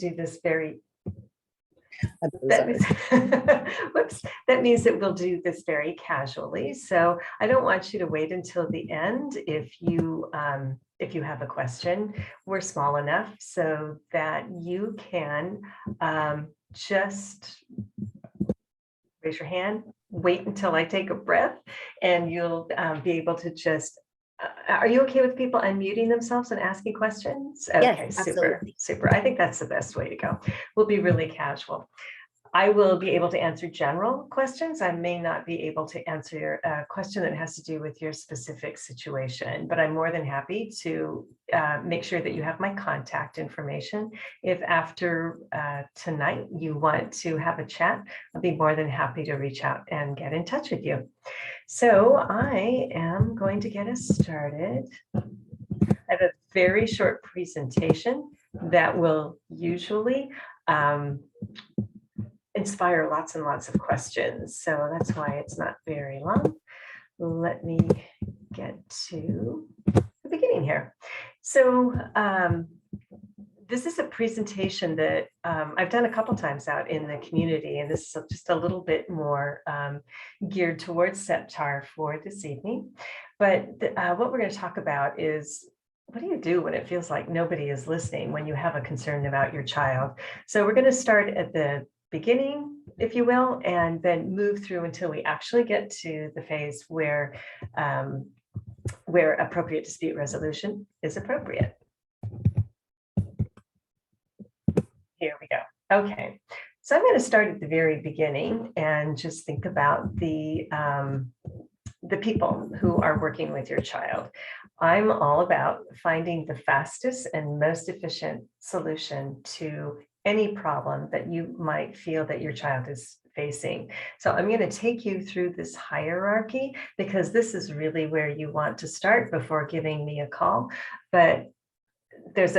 do this very That means, whoops, that means that we'll do this very casually. So I don't want you to wait until the end if you have a question. We're small enough so that you can just raise your hand, wait until I take a breath, and you'll be able to just are you okay with people unmuting themselves and asking questions? Okay, yes, super, absolutely. super. I think that's the best way to go. We'll be really casual. I will be able to answer general questions. I may not be able to answer a question that has to do with your specific situation, but I'm more than happy to make sure that you have my contact information. If after tonight you want to have a chat, I'll be more than happy to reach out and get in touch with you. So I am going to get us started. I have a very short presentation that will usually inspire lots and lots of questions. So that's why it's not very long. Let me get to the beginning here. So this is a presentation that I've done a couple times out in the community, and this is just a little bit more geared towards SEPTAR for this evening. But what we're going to talk about is what do you do when it feels like nobody is listening when you have a concern about your child? So we're going to start at the beginning, if you will, and then move through until we actually get to the phase where appropriate dispute resolution is appropriate. Here we go. Okay, so I'm going to start at the very beginning and just think about the people who are working with your child. I'm all about finding the fastest and most efficient solution to any problem that you might feel that your child is facing. So I'm going to take you through this hierarchy because this is really where you want to start before giving me a call. But there's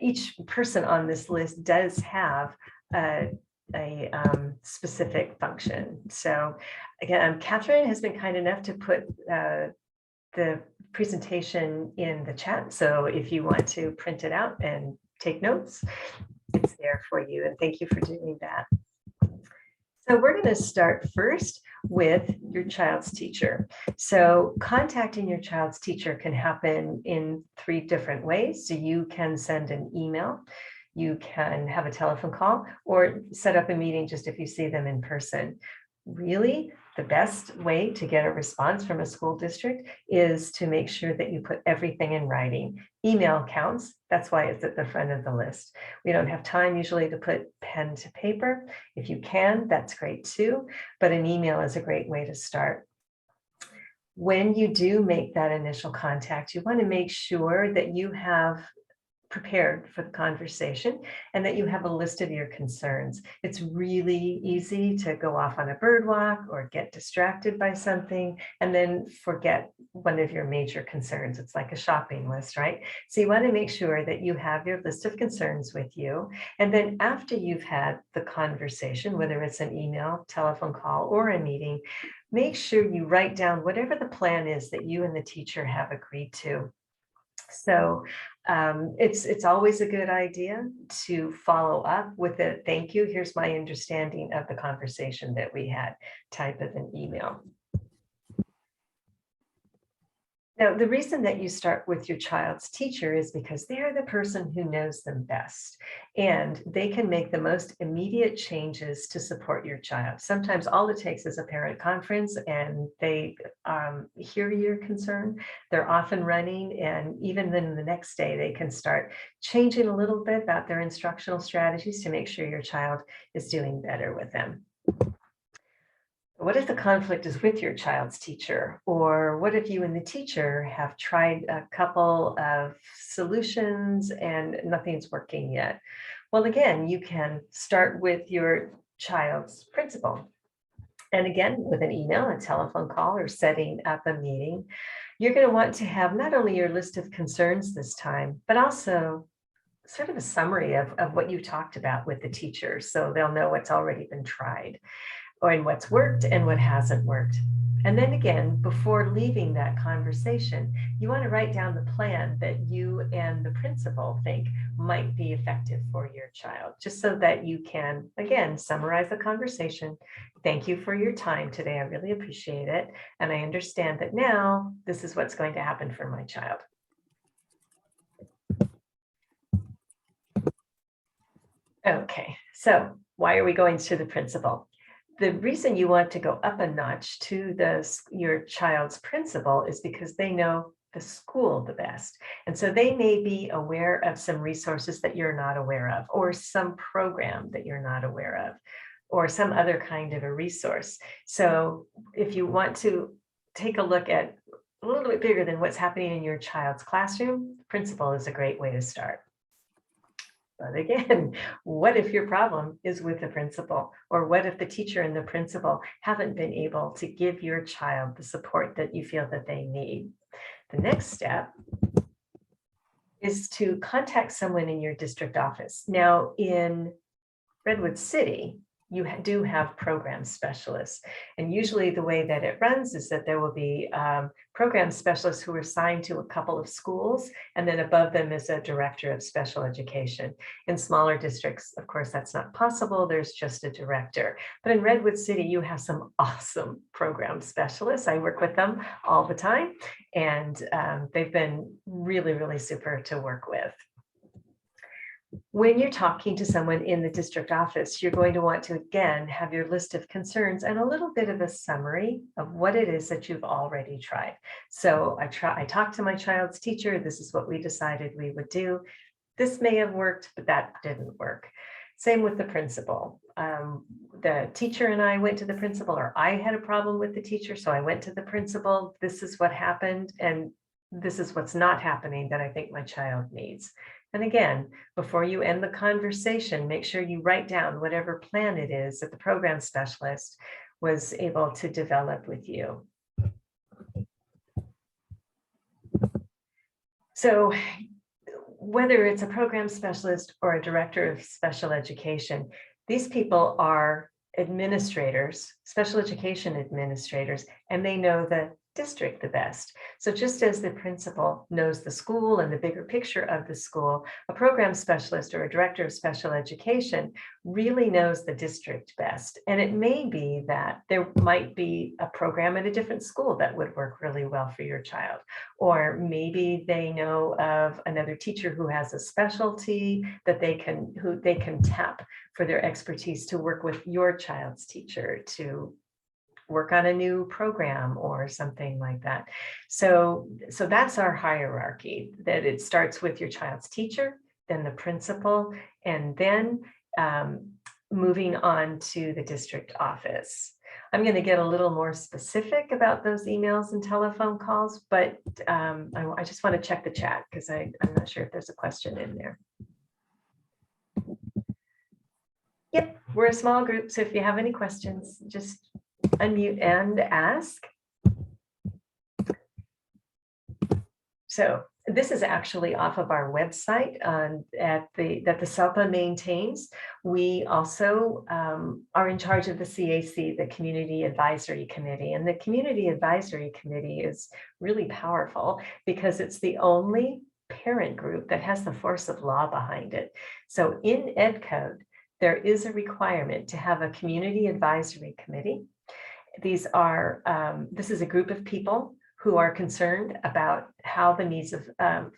each person on this list does have a specific function. So again, Catherine has been kind enough to put the presentation in the chat. So if you want to print it out and take notes, it's there for you. And thank you for doing that. So we're going to start first with your child's teacher. So contacting your child's teacher can happen in 3 different ways. So you can send an email, you can have a telephone call, or set up a meeting just if you see them in person. Really, the best way to get a response from a school district is to make sure that you put everything in writing. Email counts. That's why it's at the front of the list. We don't have time usually to put pen to paper. If you can, that's great too, but an email is a great way to start. When you do make that initial contact, you want to make sure that you have prepared for the conversation and that you have a list of your concerns. It's really easy to go off on a bird walk or get distracted by something and then forget one of your major concerns. It's like a shopping list, right? So you want to make sure that you have your list of concerns with you. And then after you've had the conversation, whether it's an email, telephone call, or a meeting, make sure you write down whatever the plan is that you and the teacher have agreed to. So it's always a good idea to follow up with a thank you. Here's my understanding of the conversation that we had, type of an email. Now, the reason that you start with your child's teacher is because they're the person who knows them best, and they can make the most immediate changes to support your child. Sometimes all it takes is a parent conference and they hear your concern. They're often running, and even then the next day they can start changing a little bit about their instructional strategies to make sure your child is doing better with them. What if the conflict is with your child's teacher? Or what if you and the teacher have tried a couple of solutions and nothing's working yet? Well, again, you can start with your child's principal. And again, with an email, a telephone call, or setting up a meeting, you're going to want to have not only your list of concerns this time, but also sort of a summary of what you talked about with the teacher, so they'll know what's already been tried. or in what's worked and what hasn't worked. And then again, before leaving that conversation, you want to write down the plan that you and the principal think might be effective for your child, just so that you can, again, summarize the conversation. Thank you for your time today. I really appreciate it. And I understand that now this is what's going to happen for my child. Okay, so why are we going to the principal? The reason you want to go up a notch to your child's principal is because they know the school the best. And so they may be aware of some resources that you're not aware of, or some program that you're not aware of, or some other kind of a resource. So if you want to take a look at a little bit bigger than what's happening in your child's classroom, principal is a great way to start. But again, what if your problem is with the principal? Or what if the teacher and the principal haven't been able to give your child the support that you feel that they need? The next step is to contact someone in your district office. Now, in Redwood City, you do have program specialists. And usually the way that it runs is that there will be program specialists who are assigned to a couple of schools, and then above them is a director of special education. In smaller districts, of course, that's not possible. There's just a director. But in Redwood City, you have some awesome program specialists. I work with them all the time, and they've been really, really super to work with. When you're talking to someone in the district office, you're going to want to, again, have your list of concerns and a little bit of a summary of what it is that you've already tried. So I talked to my child's teacher. This is what we decided we would do. This may have worked, but that didn't work. Same with the principal. The teacher and I went to the principal, or I had a problem with the teacher, so I went to the principal. This is what happened, and this is what's not happening that I think my child needs. And again, before you end the conversation, make sure you write down whatever plan it is that the program specialist was able to develop with you. So whether it's a program specialist or a director of special education, these people are administrators, special education administrators, and they know the district the best. So just as the principal knows the school and the bigger picture of the school, a program specialist or a director of special education really knows the district best. And it may be that there might be a program at a different school that would work really well for your child. Or maybe they know of another teacher who has a specialty that they can tap for their expertise to work with your child's teacher to work on a new program or something like that. So that's our hierarchy, that it starts with your child's teacher, then the principal, and then moving on to the district office. I'm going to get a little more specific about those emails and telephone calls, but I just want to check the chat because I'm not sure if there's a question in there. Yep, we're a small group, so if you have any questions, just unmute and ask. So this is actually off of our website that the SELPA maintains. We also are in charge of the CAC, the Community Advisory Committee. And the Community Advisory Committee is really powerful because it's the only parent group that has the force of law behind it. So in Ed Code, there is a requirement to have a Community Advisory Committee. This is a group of people who are concerned about how the needs of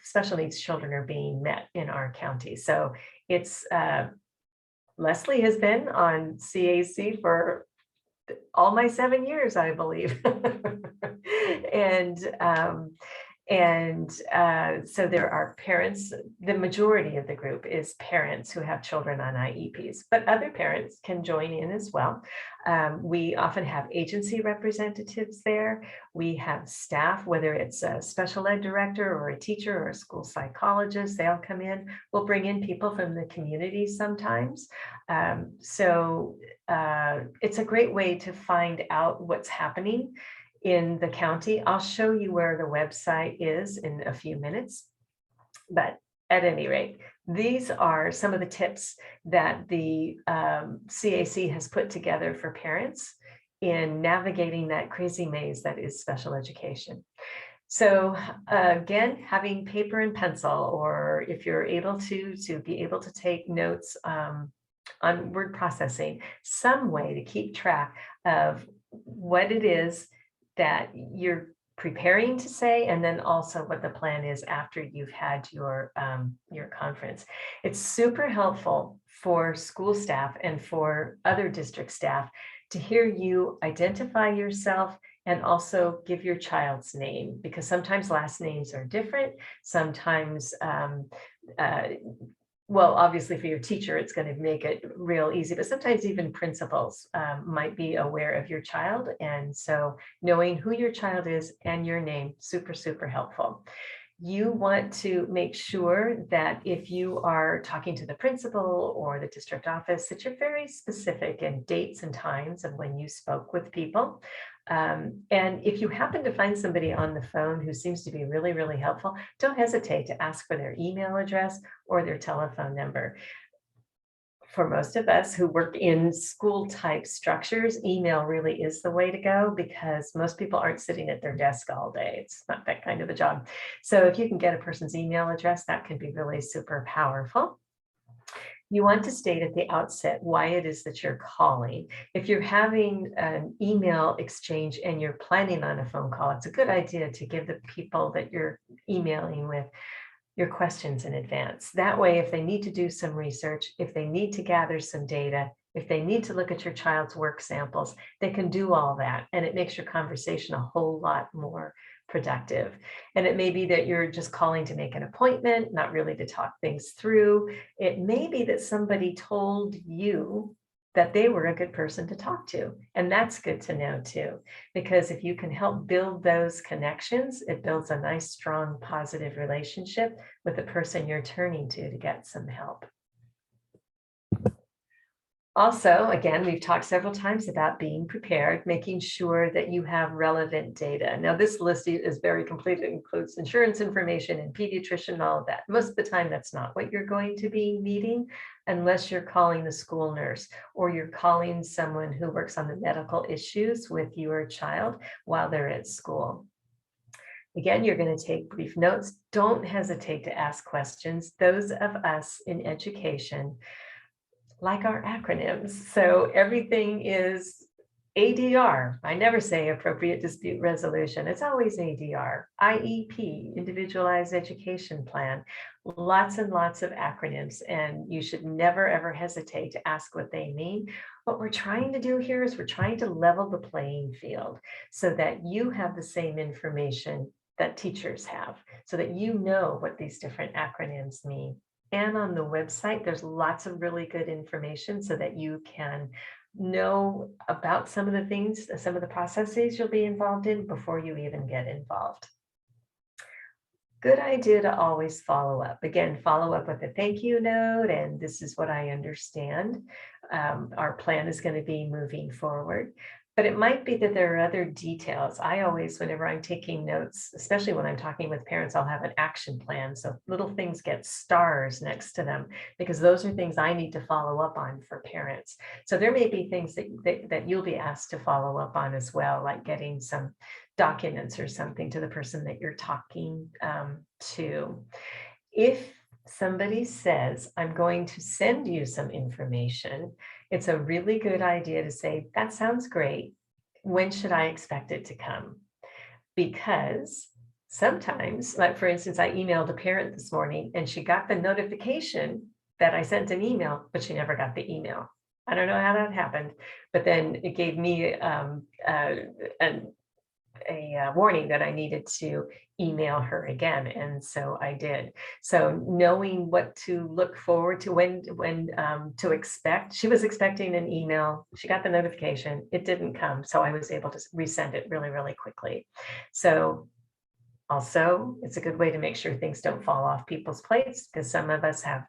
special needs children are being met in our county. So it's Leslie has been on CAC for all my 7 years, I believe. So there are parents, the majority of the group is parents who have children on IEPs, but other parents can join in as well. We often have agency representatives there. We have staff, whether it's a special ed director or a teacher or a school psychologist, they'll come in. We'll bring in people from the community sometimes. It's a great way to find out what's happening in the county. I'll show you where the website is in a few minutes, but at any rate, These are some of the tips that the CAC has put together for parents in navigating that crazy maze that is special education. So again, having paper and pencil, or if you're able to be able to take notes on word processing, some way to keep track of what it is that you're preparing to say, and then also what the plan is after you've had your conference. It's super helpful for school staff and for other district staff to hear you identify yourself and also give your child's name, because sometimes last names are different. Sometimes well, obviously for your teacher, it's going to make it real easy, but sometimes even principals might be aware of your child. And so knowing who your child is and your name, super, super helpful. You want to make sure that if you are talking to the principal or the district office, that you're very specific in dates and times of when you spoke with people. And if you happen to find somebody on the phone who seems to be really, really helpful, don't hesitate to ask for their email address or their telephone number. For most of us who work in school type structures, email really is the way to go, because most people aren't sitting at their desk all day. It's not that kind of a job. So if you can get a person's email address, that can be really super powerful. You want to state at the outset why it is that you're calling. If you're having an email exchange and you're planning on a phone call, it's a good idea to give the people that you're emailing with your questions in advance. That way, if they need to do some research, if they need to gather some data, if they need to look at your child's work samples, they can do all that. And it makes your conversation a whole lot more productive. And it may be that you're just calling to make an appointment, not really to talk things through. It may be that somebody told you that they were a good person to talk to. And that's good to know too, because if you can help build those connections, it builds a nice, strong, positive relationship with the person you're turning to get some help. Also, again, we've talked several times about being prepared, making sure that you have relevant data. Now, this list is very complete. It includes insurance information and pediatrician and all of that. Most of the time, that's not what you're going to be needing unless you're calling the school nurse or you're calling someone who works on the medical issues with your child while they're at school. Again, you're going to take brief notes. Don't hesitate to ask questions. Those of us in education like our acronyms. So everything is ADR. I never say appropriate dispute resolution. It's always ADR. IEP, Individualized Education Plan. Lots and lots of acronyms, and you should never ever hesitate to ask what they mean. What we're trying to do here is we're trying to level the playing field so that you have the same information that teachers have, so that you know what these different acronyms mean. And on the website, there's lots of really good information so that you can know about some of the things, some of the processes you'll be involved in before you even get involved. Good idea to always follow up. Again, follow up with a thank you note, and this is what I understand. Our plan is going to be moving forward. But it might be that there are other details. I always, whenever I'm taking notes, especially when I'm talking with parents, I'll have an action plan. So little things get stars next to them because those are things I need to follow up on for parents. So there may be things that you'll be asked to follow up on as well, like getting some documents or something to the person that you're talking to. If somebody says, I'm going to send you some information, it's a really good idea to say, that sounds great. When should I expect it to come? Because sometimes, like for instance, I emailed a parent this morning and she got the notification that I sent an email, but she never got the email. I don't know how that happened, but then it gave me a warning that I needed to email her again, and so I did. So knowing what to look forward to, when to expect. She was expecting an email. She got the notification. It didn't come, so I was able to resend it really, really quickly. So also, it's a good way to make sure things don't fall off people's plates, because some of us have,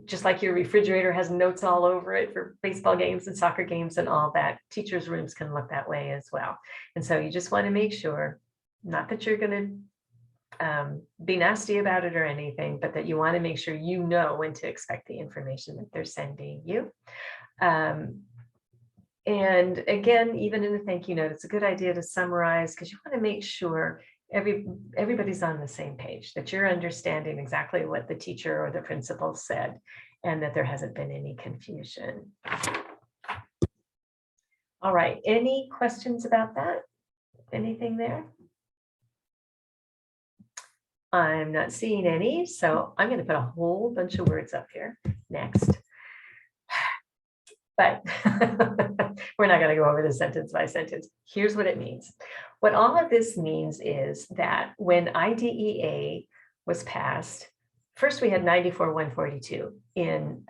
just like your refrigerator has notes all over it for baseball games and soccer games and all that, teachers' rooms can look that way as well. And so you just want to make sure, not that you're going to be nasty about it or anything, but that you want to make sure you know when to expect the information that they're sending you. And again, even in the thank you note, it's a good idea to summarize, because you want to make sure everybody's on the same page, that you're understanding exactly what the teacher or the principal said, and that there hasn't been any confusion. All right, any questions about that? Anything there? I'm not seeing any, so I'm going to put a whole bunch of words up here next. But we're not going to go over this sentence by sentence. Here's what it means. What all of this means is that when IDEA was passed, first we had 94-142 in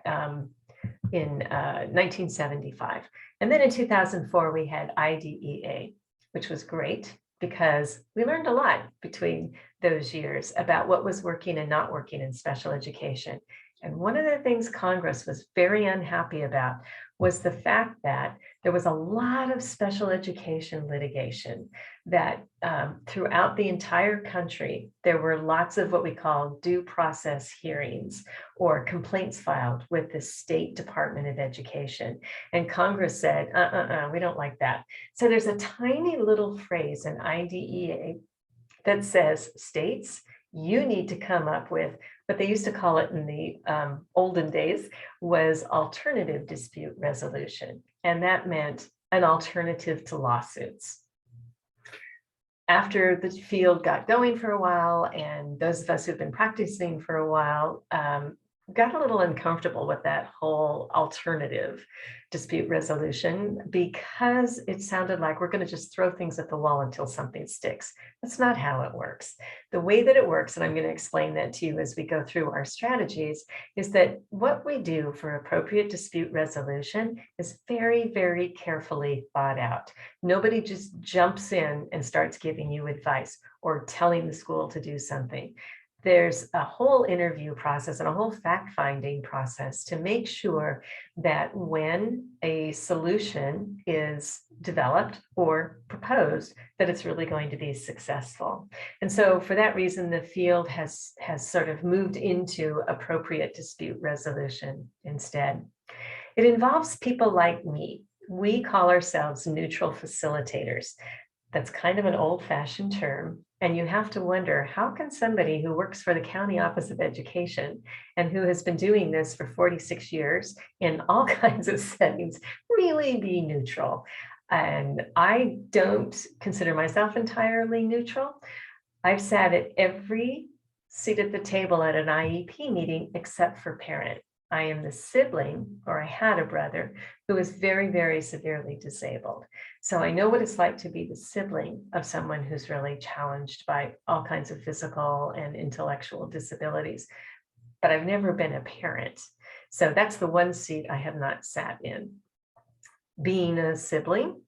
1975. And then in 2004, we had IDEA, which was great because we learned a lot between those years about what was working and not working in special education. And one of the things Congress was very unhappy about was the fact that there was a lot of special education litigation, that throughout the entire country, there were lots of what we call due process hearings or complaints filed with the State Department of Education. And Congress said, we don't like that. So there's a tiny little phrase in IDEA that says, states, you need to come up with what they used to call it in the olden days was alternative dispute resolution. And that meant an alternative to lawsuits. After the field got going for a while, and those of us who've been practicing for a while got a little uncomfortable with that whole alternative dispute resolution, because it sounded like we're going to just throw things at the wall until something sticks. That's not how it works. The way that it works, and I'm going to explain that to you as we go through our strategies, is that what we do for appropriate dispute resolution is very, very carefully thought out. Nobody just jumps in and starts giving you advice or telling the school to do something. There's a whole interview process and a whole fact-finding process to make sure that when a solution is developed or proposed, that it's really going to be successful. And so for that reason, the field has sort of moved into appropriate dispute resolution instead. It involves people like me. We call ourselves neutral facilitators. That's kind of an old-fashioned term. And you have to wonder, how can somebody who works for the County Office of Education and who has been doing this for 46 years in all kinds of settings really be neutral? And I don't consider myself entirely neutral. I've sat at every seat at the table at an IEP meeting except for parent. I am the sibling, or I had a brother, who was very, very severely disabled. So I know what it's like to be the sibling of someone who's really challenged by all kinds of physical and intellectual disabilities, but I've never been a parent. So that's the one seat I have not sat in. Being a sibling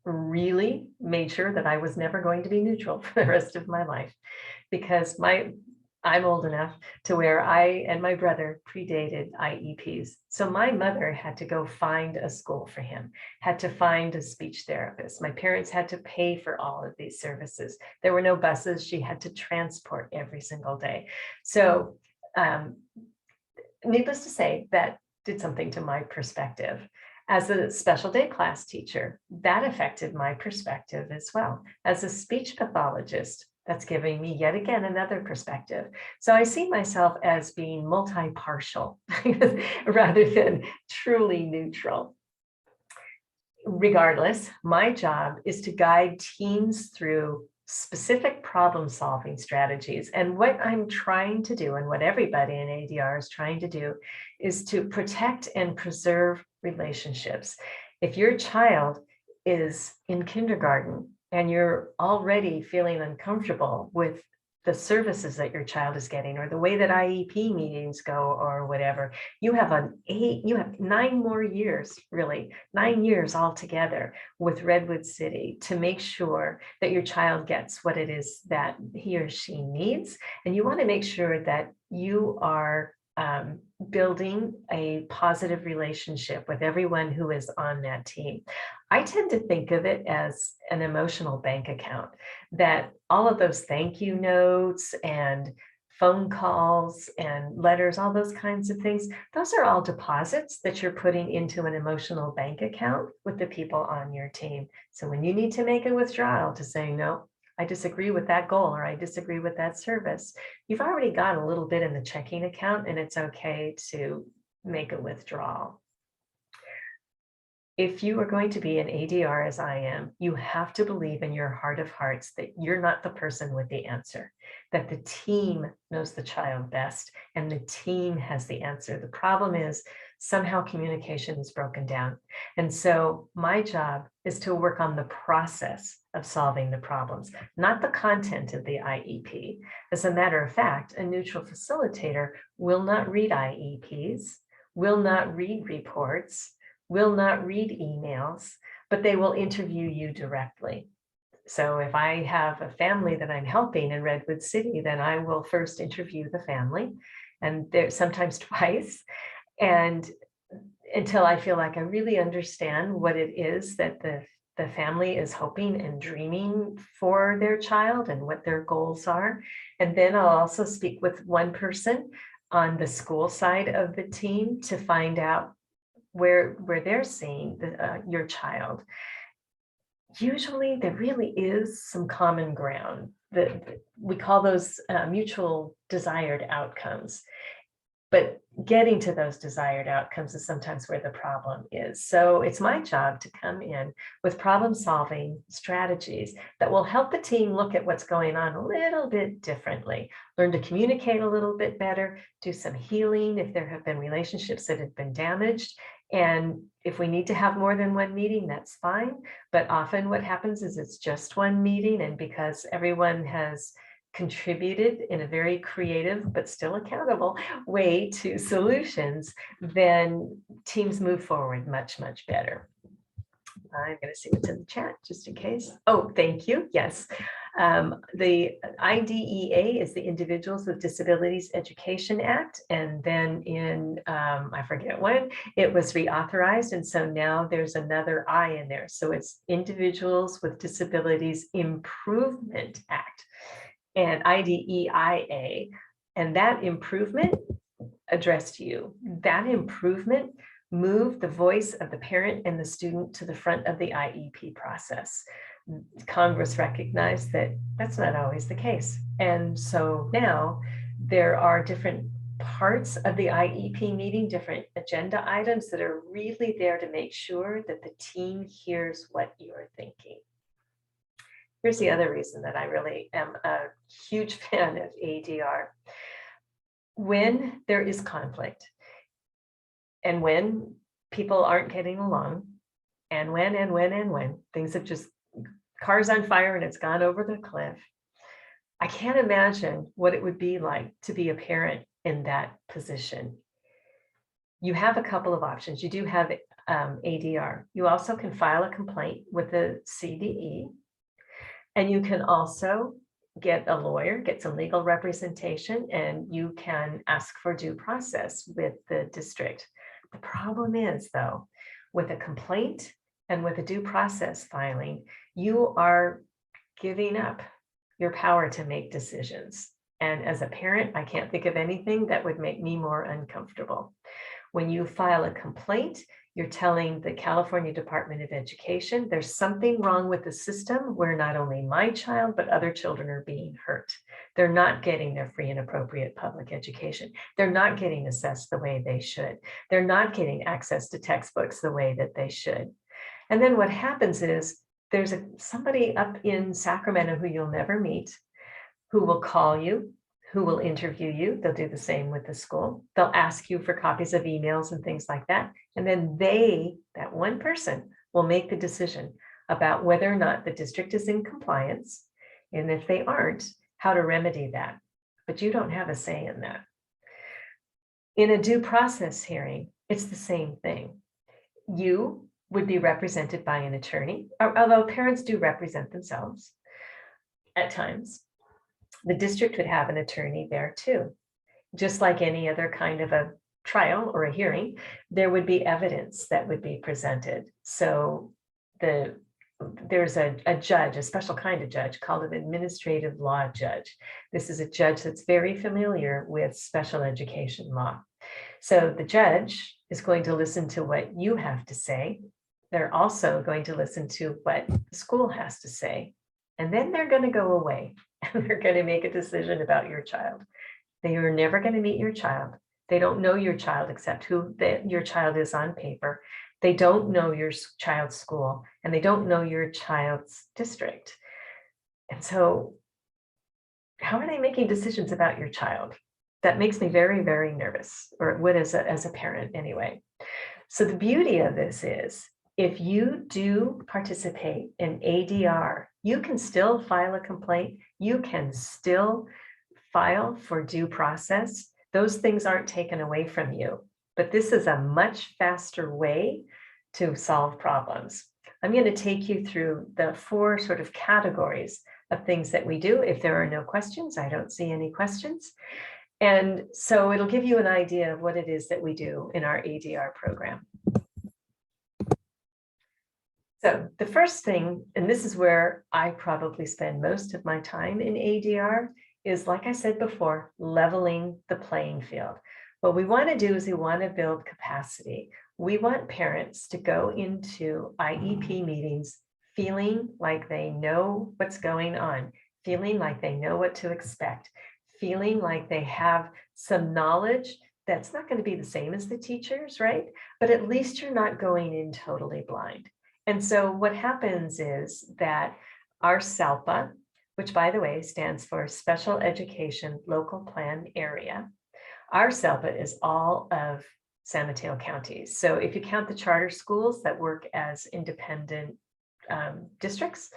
really made sure that I was never going to be neutral for the rest of my life, because I'm old enough to where I and my brother predated IEPs. So my mother had to go find a school for him, had to find a speech therapist. My parents had to pay for all of these services. There were no buses. She had to transport every single day. So needless to say, that did something to my perspective. As a special day class teacher, that affected my perspective as well. As a speech pathologist, that's giving me yet again another perspective. So I see myself as being multi-partial rather than truly neutral. Regardless, my job is to guide teams through specific problem-solving strategies. And what I'm trying to do, and what everybody in ADR is trying to do, is to protect and preserve relationships. If your child is in kindergarten and you're already feeling uncomfortable with the services that your child is getting, or the way that IEP meetings go, or whatever, you have 9 more years, really 9 years altogether with Redwood City to make sure that your child gets what it is that he or she needs. And you want to make sure that you are building a positive relationship with everyone who is on that team. I tend to think of it as an emotional bank account, that all of those thank you notes and phone calls and letters, all those kinds of things, those are all deposits that you're putting into an emotional bank account with the people on your team. So when you need to make a withdrawal to say, no, I disagree with that goal, or I disagree with that service, you've already got a little bit in the checking account, and it's okay to make a withdrawal. If you are going to be an ADR, as I am, you have to believe in your heart of hearts that you're not the person with the answer, that the team knows the child best and the team has the answer. The problem is somehow communication is broken down. And so my job is to work on the process of solving the problems, not the content of the IEP. As a matter of fact, a neutral facilitator will not read IEPs, will not read reports, will not read emails, but they will interview you directly. So if I have a family that I'm helping in Redwood City, then I will first interview the family, and there's sometimes twice, and until I feel like I really understand what it is that the family is hoping and dreaming for their child and what their goals are. And then I'll also speak with one person on the school side of the team to find out where they're seeing your child. Usually there really is some common ground that we call those mutual desired outcomes. But getting to those desired outcomes is sometimes where the problem is. So it's my job to come in with problem-solving strategies that will help the team look at what's going on a little bit differently, learn to communicate a little bit better, do some healing if there have been relationships that have been damaged. And if we need to have more than one meeting, that's fine. But often what happens is it's just one meeting, and because everyone has contributed in a very creative but still accountable way to solutions, then teams move forward much, much better. I'm going to see what's in the chat just in case. Oh, thank you. Yes. The IDEA is the Individuals with Disabilities Education Act. And then in, I forget when, it was reauthorized. And so now there's another I in there. So it's Individuals with Disabilities Improvement Act. And IDEIA, and that improvement addressed you. That improvement moved the voice of the parent and the student to the front of the IEP process. Congress recognized that that's not always the case. And so now there are different parts of the IEP meeting, different agenda items that are really there to make sure that the team hears what you're thinking. Here's the other reason that I really am a huge fan of ADR. When there is conflict, and when people aren't getting along, and when things have just, cars on fire and it's gone over the cliff, I can't imagine what it would be like to be a parent in that position. You have a couple of options. You do have ADR. You also can file a complaint with the CDE. And you can also get a lawyer, get some legal representation, and you can ask for due process with the district. The problem is, though, with a complaint and with a due process filing, you are giving up your power to make decisions. And as a parent, I can't think of anything that would make me more uncomfortable. When you file a complaint, you're telling the California Department of Education there's something wrong with the system where not only my child, but other children are being hurt. They're not getting their free and appropriate public education. They're not getting assessed the way they should. They're not getting access to textbooks the way that they should. And then what happens is there's somebody up in Sacramento who you'll never meet, who will call you, who will interview you. They'll do the same with the school. They'll ask you for copies of emails and things like that. And then that one person, will make the decision about whether or not the district is in compliance. And if they aren't, how to remedy that. But you don't have a say in that. In a due process hearing, it's the same thing. You would be represented by an attorney, although parents do represent themselves at times. The district would have an attorney there too, just like any other kind of a trial or a hearing, there would be evidence that would be presented. So there's a judge, a special kind of judge called an administrative law judge. This is a judge that's very familiar with special education law. So the judge is going to listen to what you have to say. They're also going to listen to what the school has to say. And then they're going to go away and they're going to make a decision about your child. They are never going to meet your child. They don't know your child except who your child is on paper. They don't know your child's school, and they don't know your child's district. And so how are they making decisions about your child? That makes me very, very nervous, or it would as a parent anyway. So the beauty of this is, if you do participate in ADR, you can still file a complaint. You can still file for due process. Those things aren't taken away from you, but this is a much faster way to solve problems. I'm going to take you through the 4 sort of categories of things that we do. If there are no questions, I don't see any questions. And so it'll give you an idea of what it is that we do in our ADR program. So the first thing, and this is where I probably spend most of my time in ADR, is, like I said before, leveling the playing field. What we want to do is we want to build capacity. We want parents to go into IEP meetings feeling like they know what's going on, feeling like they know what to expect, feeling like they have some knowledge that's not going to be the same as the teachers, right? But at least you're not going in totally blind. And so what happens is that our SELPA, which by the way stands for Special Education Local Plan Area, our SELPA is all of San Mateo County. So if you count the charter schools that work as independent districts,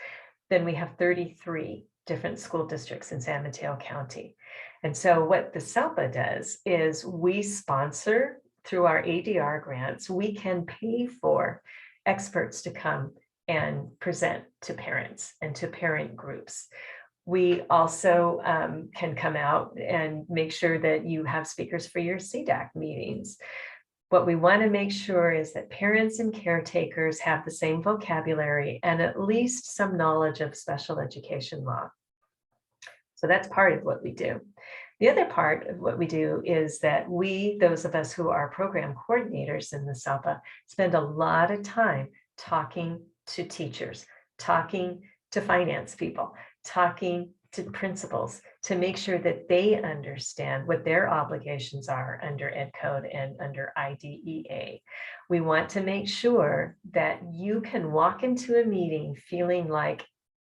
then we have 33 different school districts in San Mateo County. And so what the SELPA does is we sponsor, through our ADR grants, we can pay for experts to come and present to parents and to parent groups. We also can come out and make sure that you have speakers for your CDAC meetings. What we want to make sure is that parents and caretakers have the same vocabulary and at least some knowledge of special education law. So that's part of what we do. The other part of what we do is that we, those of us who are program coordinators in the SELPA, spend a lot of time talking to teachers, talking to finance people, talking to principals to make sure that they understand what their obligations are under Ed Code and under IDEA. We want to make sure that you can walk into a meeting feeling like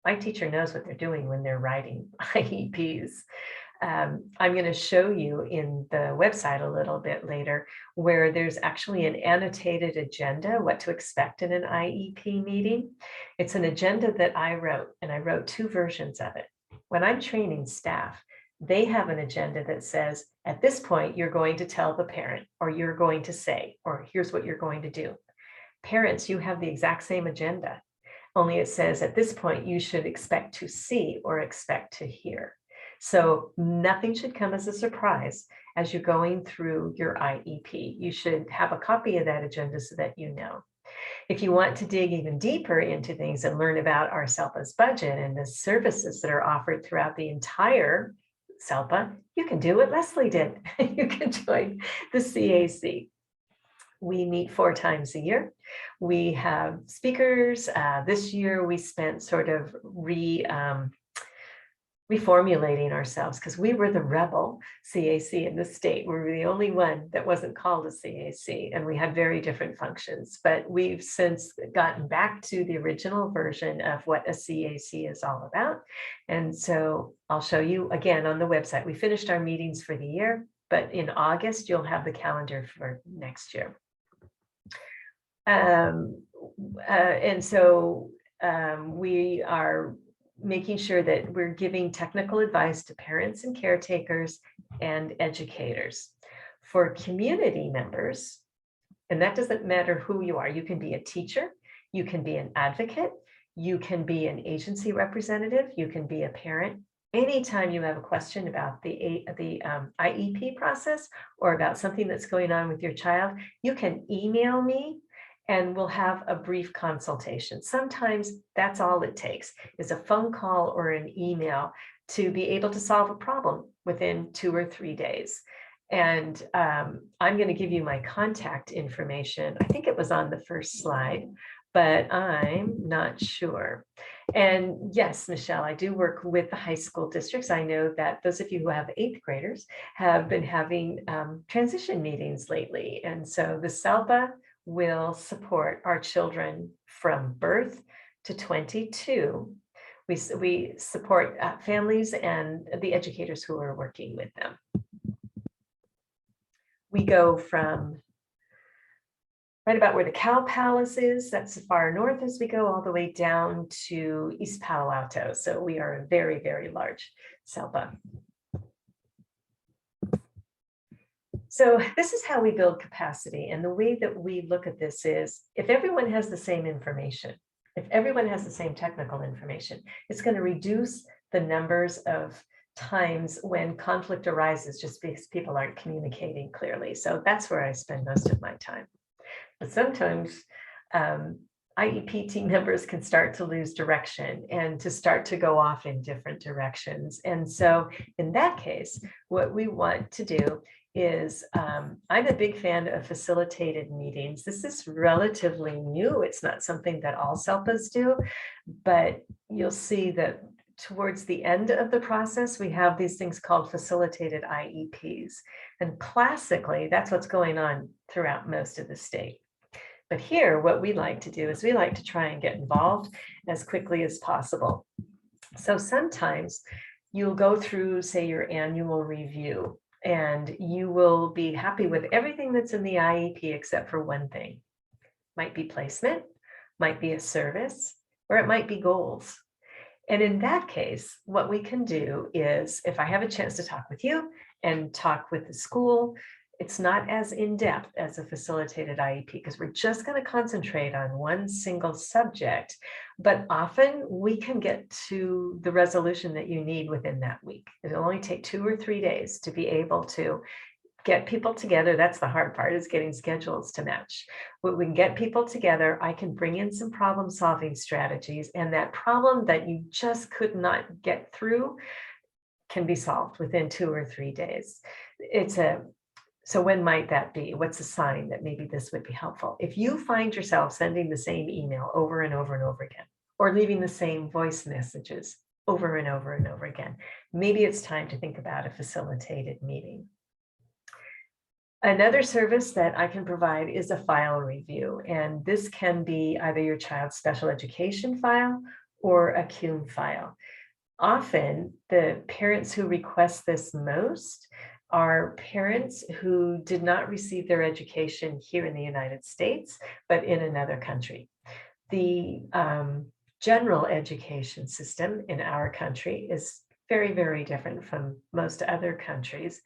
my teacher knows what they're doing when they're writing IEPs. I'm going to show you in the website a little bit later where there's actually an annotated agenda, what to expect in an IEP meeting. It's an agenda that I wrote, and I wrote 2 versions of it. When I'm training staff, they have an agenda that says, at this point, you're going to tell the parent, or you're going to say, or here's what you're going to do. Parents, you have the exact same agenda, only it says at this point, you should expect to see or expect to hear. So nothing should come as a surprise as you're going through your IEP. You should have a copy of that agenda so that you know. If you want to dig even deeper into things and learn about our SELPA's budget and the services that are offered throughout the entire SELPA, you can do what Leslie did. You can join the CAC. We meet 4 times a year. We have speakers. This year we spent sort of reformulating ourselves because we were the rebel CAC in the state. We were the only one that wasn't called a CAC, and we had very different functions. But we've since gotten back to the original version of what a CAC is all about. And so I'll show you again on the website. We finished our meetings for the year, but in August, you'll have the calendar for next year. And so we are making sure that we're giving technical advice to parents and caretakers and educators. For community members, and that doesn't matter who you are, you can be a teacher, you can be an advocate, you can be an agency representative, you can be a parent, anytime you have a question about the IEP process or about something that's going on with your child, you can email me and we'll have a brief consultation. Sometimes that's all it takes is a phone call or an email to be able to solve a problem within 2 or 3 days. And I'm going to give you my contact information. I think it was on the first slide, but I'm not sure. And yes, Michelle, I do work with the high school districts. I know that those of you who have 8th graders have been having transition meetings lately. And so the SELPA will support our children from birth to 22. We support families and the educators who are working with them. We go from right about where the Cow Palace is, that's as far north as we go, all the way down to East Palo Alto. So we are a very, very large SELPA. So this is how we build capacity. And the way that we look at this is if everyone has the same information, if everyone has the same technical information, it's going to reduce the numbers of times when conflict arises just because people aren't communicating clearly. So that's where I spend most of my time. But sometimes IEP team members can start to lose direction and to start to go off in different directions. And so in that case, what we want to do is I'm a big fan of facilitated meetings. This is relatively new. It's not something that all SELPAs do, but you'll see that towards the end of the process, we have these things called facilitated IEPs. And classically, that's what's going on throughout most of the state. But here, what we like to do is we like to try and get involved as quickly as possible. So sometimes you'll go through, say, your annual review, and you will be happy with everything that's in the IEP except for one thing. Might be placement, might be a service, or it might be goals. And in that case, what we can do is, if I have a chance to talk with you and talk with the school, it's not as in-depth as a facilitated IEP because we're just going to concentrate on one single subject, but often we can get to the resolution that you need within that week. It'll only take 2 or 3 days to be able to get people together. That's the hard part, is getting schedules to match. When we can get people together, I can bring in some problem solving strategies, and that problem that you just could not get through can be solved within 2 or 3 days. So when might that be? What's a sign that maybe this would be helpful? If you find yourself sending the same email over and over and over again, or leaving the same voice messages over and over and over again, maybe it's time to think about a facilitated meeting. Another service that I can provide is a file review, and this can be either your child's special education file or a CUME file. Often, the parents who request this most are parents who did not receive their education here in the United States, but in another country. The general education system in our country is very, very different from most other countries.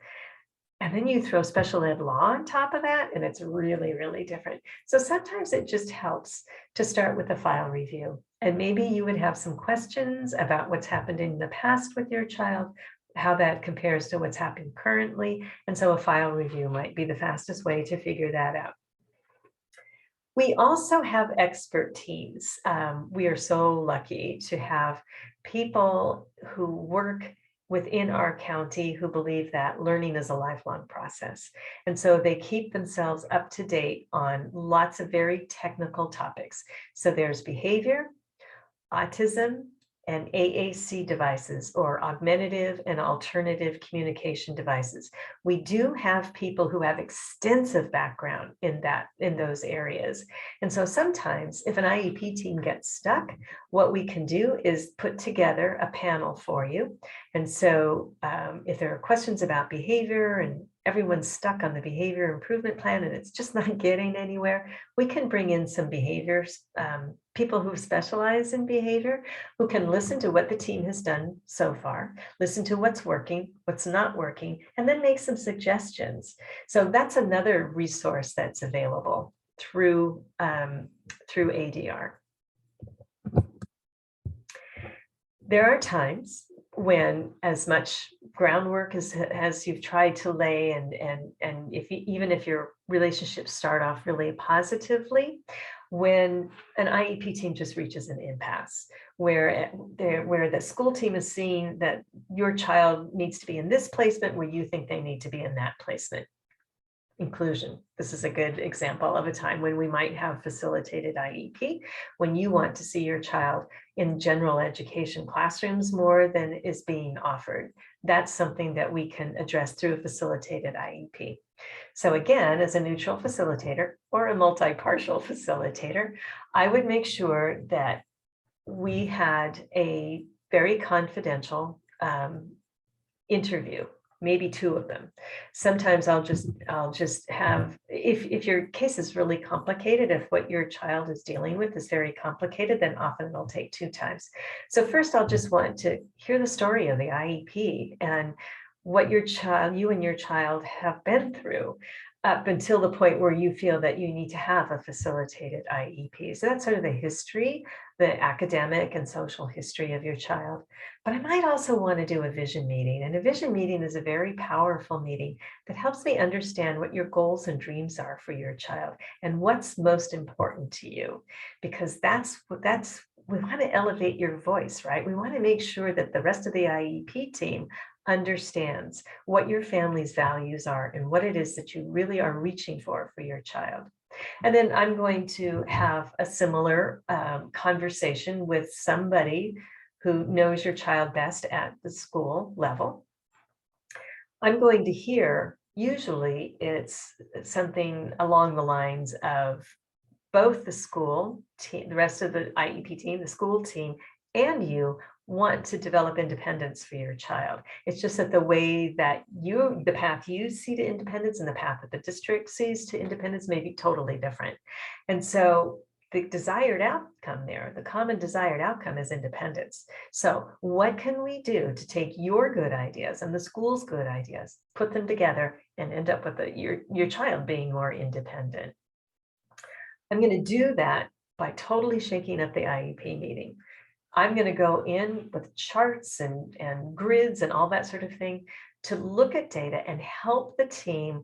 And then you throw special ed law on top of that, and it's really, really different. So sometimes it just helps to start with a file review. And maybe you would have some questions about what's happened in the past with your child, how that compares to what's happening currently. And so a file review might be the fastest way to figure that out. We also have expert teams. We are so lucky to have people who work within our county who believe that learning is a lifelong process. And so they keep themselves up to date on lots of very technical topics. So there's behavior, autism, and AAC devices, or augmentative and alternative communication devices. We do have people who have extensive background in those areas. And so sometimes if an IEP team gets stuck, what we can do is put together a panel for you. And so if there are questions about behavior and everyone's stuck on the behavior improvement plan and it's just not getting anywhere, we can bring in some behaviors, people who specialize in behavior, who can listen to what the team has done so far, listen to what's working, what's not working, and then make some suggestions. So that's another resource that's available through ADR. There are times when as much groundwork as you've tried to lay, and even if your relationships start off really positively, when an IEP team just reaches an impasse where the school team is seeing that your child needs to be in this placement where you think they need to be in that placement. Inclusion. This is a good example of a time when we might have facilitated IEP, when you want to see your child in general education classrooms more than is being offered. That's something that we can address through a facilitated IEP. So again, as a neutral facilitator or a multi-partial facilitator, I would make sure that we had a very confidential interview, maybe two of them. Sometimes I'll just have, if your case is really complicated, if what your child is dealing with is very complicated, then often it'll take two times. So first, I'll just want to hear the story of the IEP and what you and your child have been through up until the point where you feel that you need to have a facilitated IEP. So that's sort of the history, the academic and social history of your child. But I might also want to do a vision meeting. And a vision meeting is a very powerful meeting that helps me understand what your goals and dreams are for your child and what's most important to you. Because we want to elevate your voice, right? We want to make sure that the rest of the IEP team understands what your family's values are and what it is that you really are reaching for your child. And then I'm going to have a similar conversation with somebody who knows your child best at the school level. I'm going to hear, usually it's something along the lines of both the school team, the rest of the IEP team, the school team, and you want to develop independence for your child. It's just that the way that the path you see to independence and the path that the district sees to independence may be totally different. And so the desired outcome there, the common desired outcome is independence. So what can we do to take your good ideas and the school's good ideas, put them together and end up with your child being more independent? I'm going to do that by totally shaking up the IEP meeting. I'm going to go in with charts and grids and all that sort of thing to look at data and help the team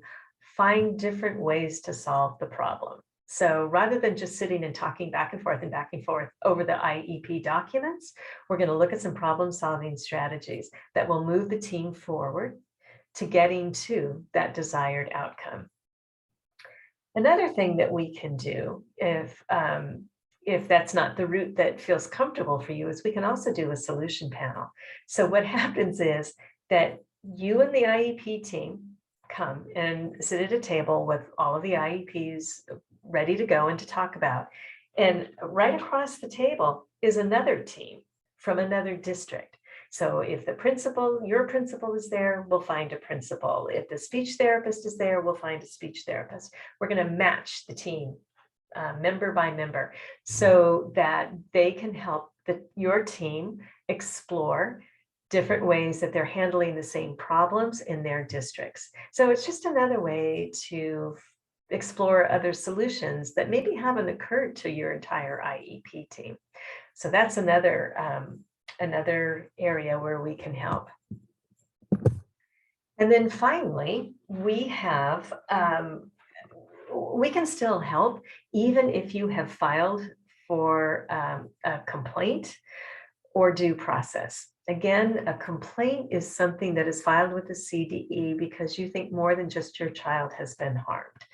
find different ways to solve the problem. So rather than just sitting and talking back and forth over the IEP documents, we're going to look at some problem-solving strategies that will move the team forward to getting to that desired outcome. Another thing that we can do, if that's not the route that feels comfortable for you, is we can also do a solution panel. So what happens is that you and the IEP team come and sit at a table with all of the IEPs ready to go and to talk about. And right across the table is another team from another district. So if your principal is there, we'll find a principal. If the speech therapist is there, we'll find a speech therapist. We're going to match the team member by member so that they can help your team explore different ways that they're handling the same problems in their districts. So it's just another way to explore other solutions that maybe haven't occurred to your entire IEP team. So that's another area where we can help. And then finally, we can still help even if you have filed for a complaint or due process. Again, a complaint is something that is filed with the CDE because you think more than just your child has been harmed.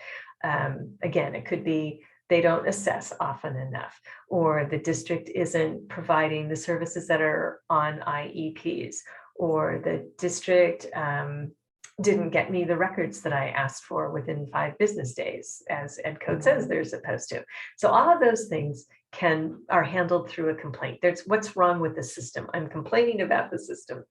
Again, it could be they don't assess often enough, or the district isn't providing the services that are on IEPs, or the district didn't get me the records that I asked for within 5 business days, as Ed Code says they're supposed to. So all of those things are handled through a complaint. There's what's wrong with the system. I'm complaining about the system,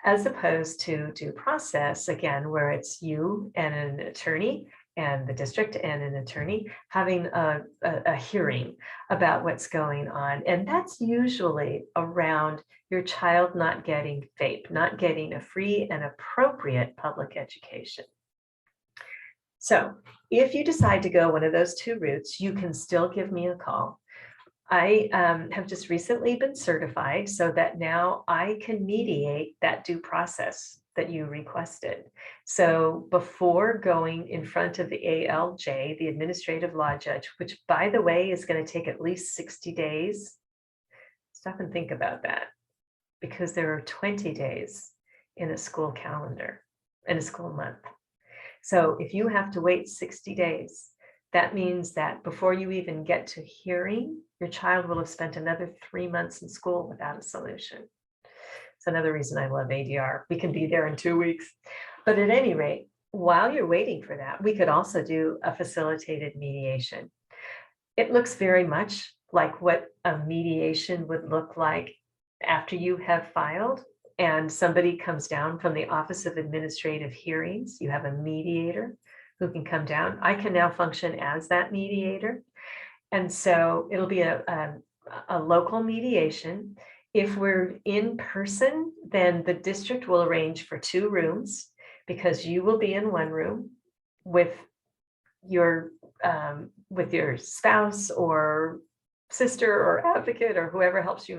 as opposed to due process, again, where it's you and an attorney and the district and an attorney having a hearing about what's going on. And that's usually around your child not getting FAPE, not getting a free and appropriate public education. So if you decide to go one of those two routes, you can still give me a call. I have just recently been certified so that now I can mediate that due process that you requested. So before going in front of the ALJ, the administrative law judge, which by the way is going to take at least 60 days, stop and think about that, because there are 20 days in a school calendar, in a school month. So if you have to wait 60 days, that means that before you even get to hearing, your child will have spent another 3 months in school without a solution. It's another reason I love ADR. We can be there in 2 weeks. But at any rate, while you're waiting for that, we could also do a facilitated mediation. It looks very much like what a mediation would look like after you have filed and somebody comes down from the Office of Administrative Hearings. You have a mediator who can come down. I can now function as that mediator. And so it'll be a local mediation. If we're in person, then the district will arrange for 2 rooms because you will be in one room with your spouse or sister or advocate or whoever helps you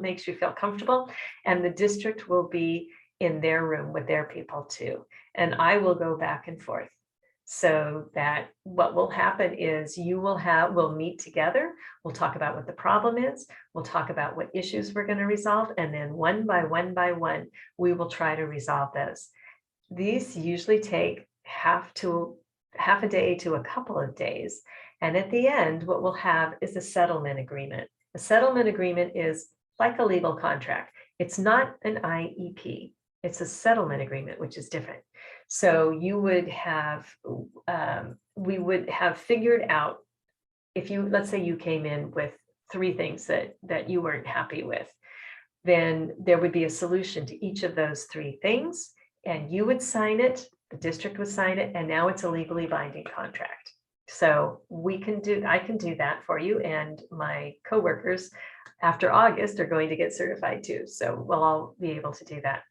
makes you feel comfortable, and the district will be in their room with their people too. And I will go back and forth so that what will happen is we'll meet together, we'll talk about what the problem is, we'll talk about what issues we're going to resolve, and then one by one, we will try to resolve those. These usually take half a day to a couple of days. And at the end, what we'll have is a settlement agreement. A settlement agreement is like a legal contract. It's not an IEP. It's a settlement agreement, which is different. So we would have figured out, let's say you came in with 3 things that you weren't happy with, then there would be a solution to each of those 3 things, and you would sign it, the district would sign it, and now it's a legally binding contract. So I can do that for you, and my coworkers after August are going to get certified too. So we'll all be able to do that.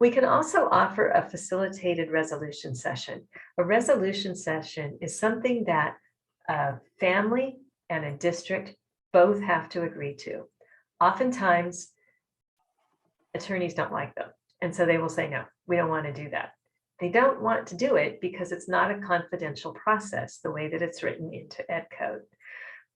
We can also offer a facilitated resolution session. A resolution session is something that a family and a district both have to agree to. Oftentimes, attorneys don't like them, and so they will say, no, we don't want to do that. They don't want to do it because it's not a confidential process the way that it's written into Ed Code.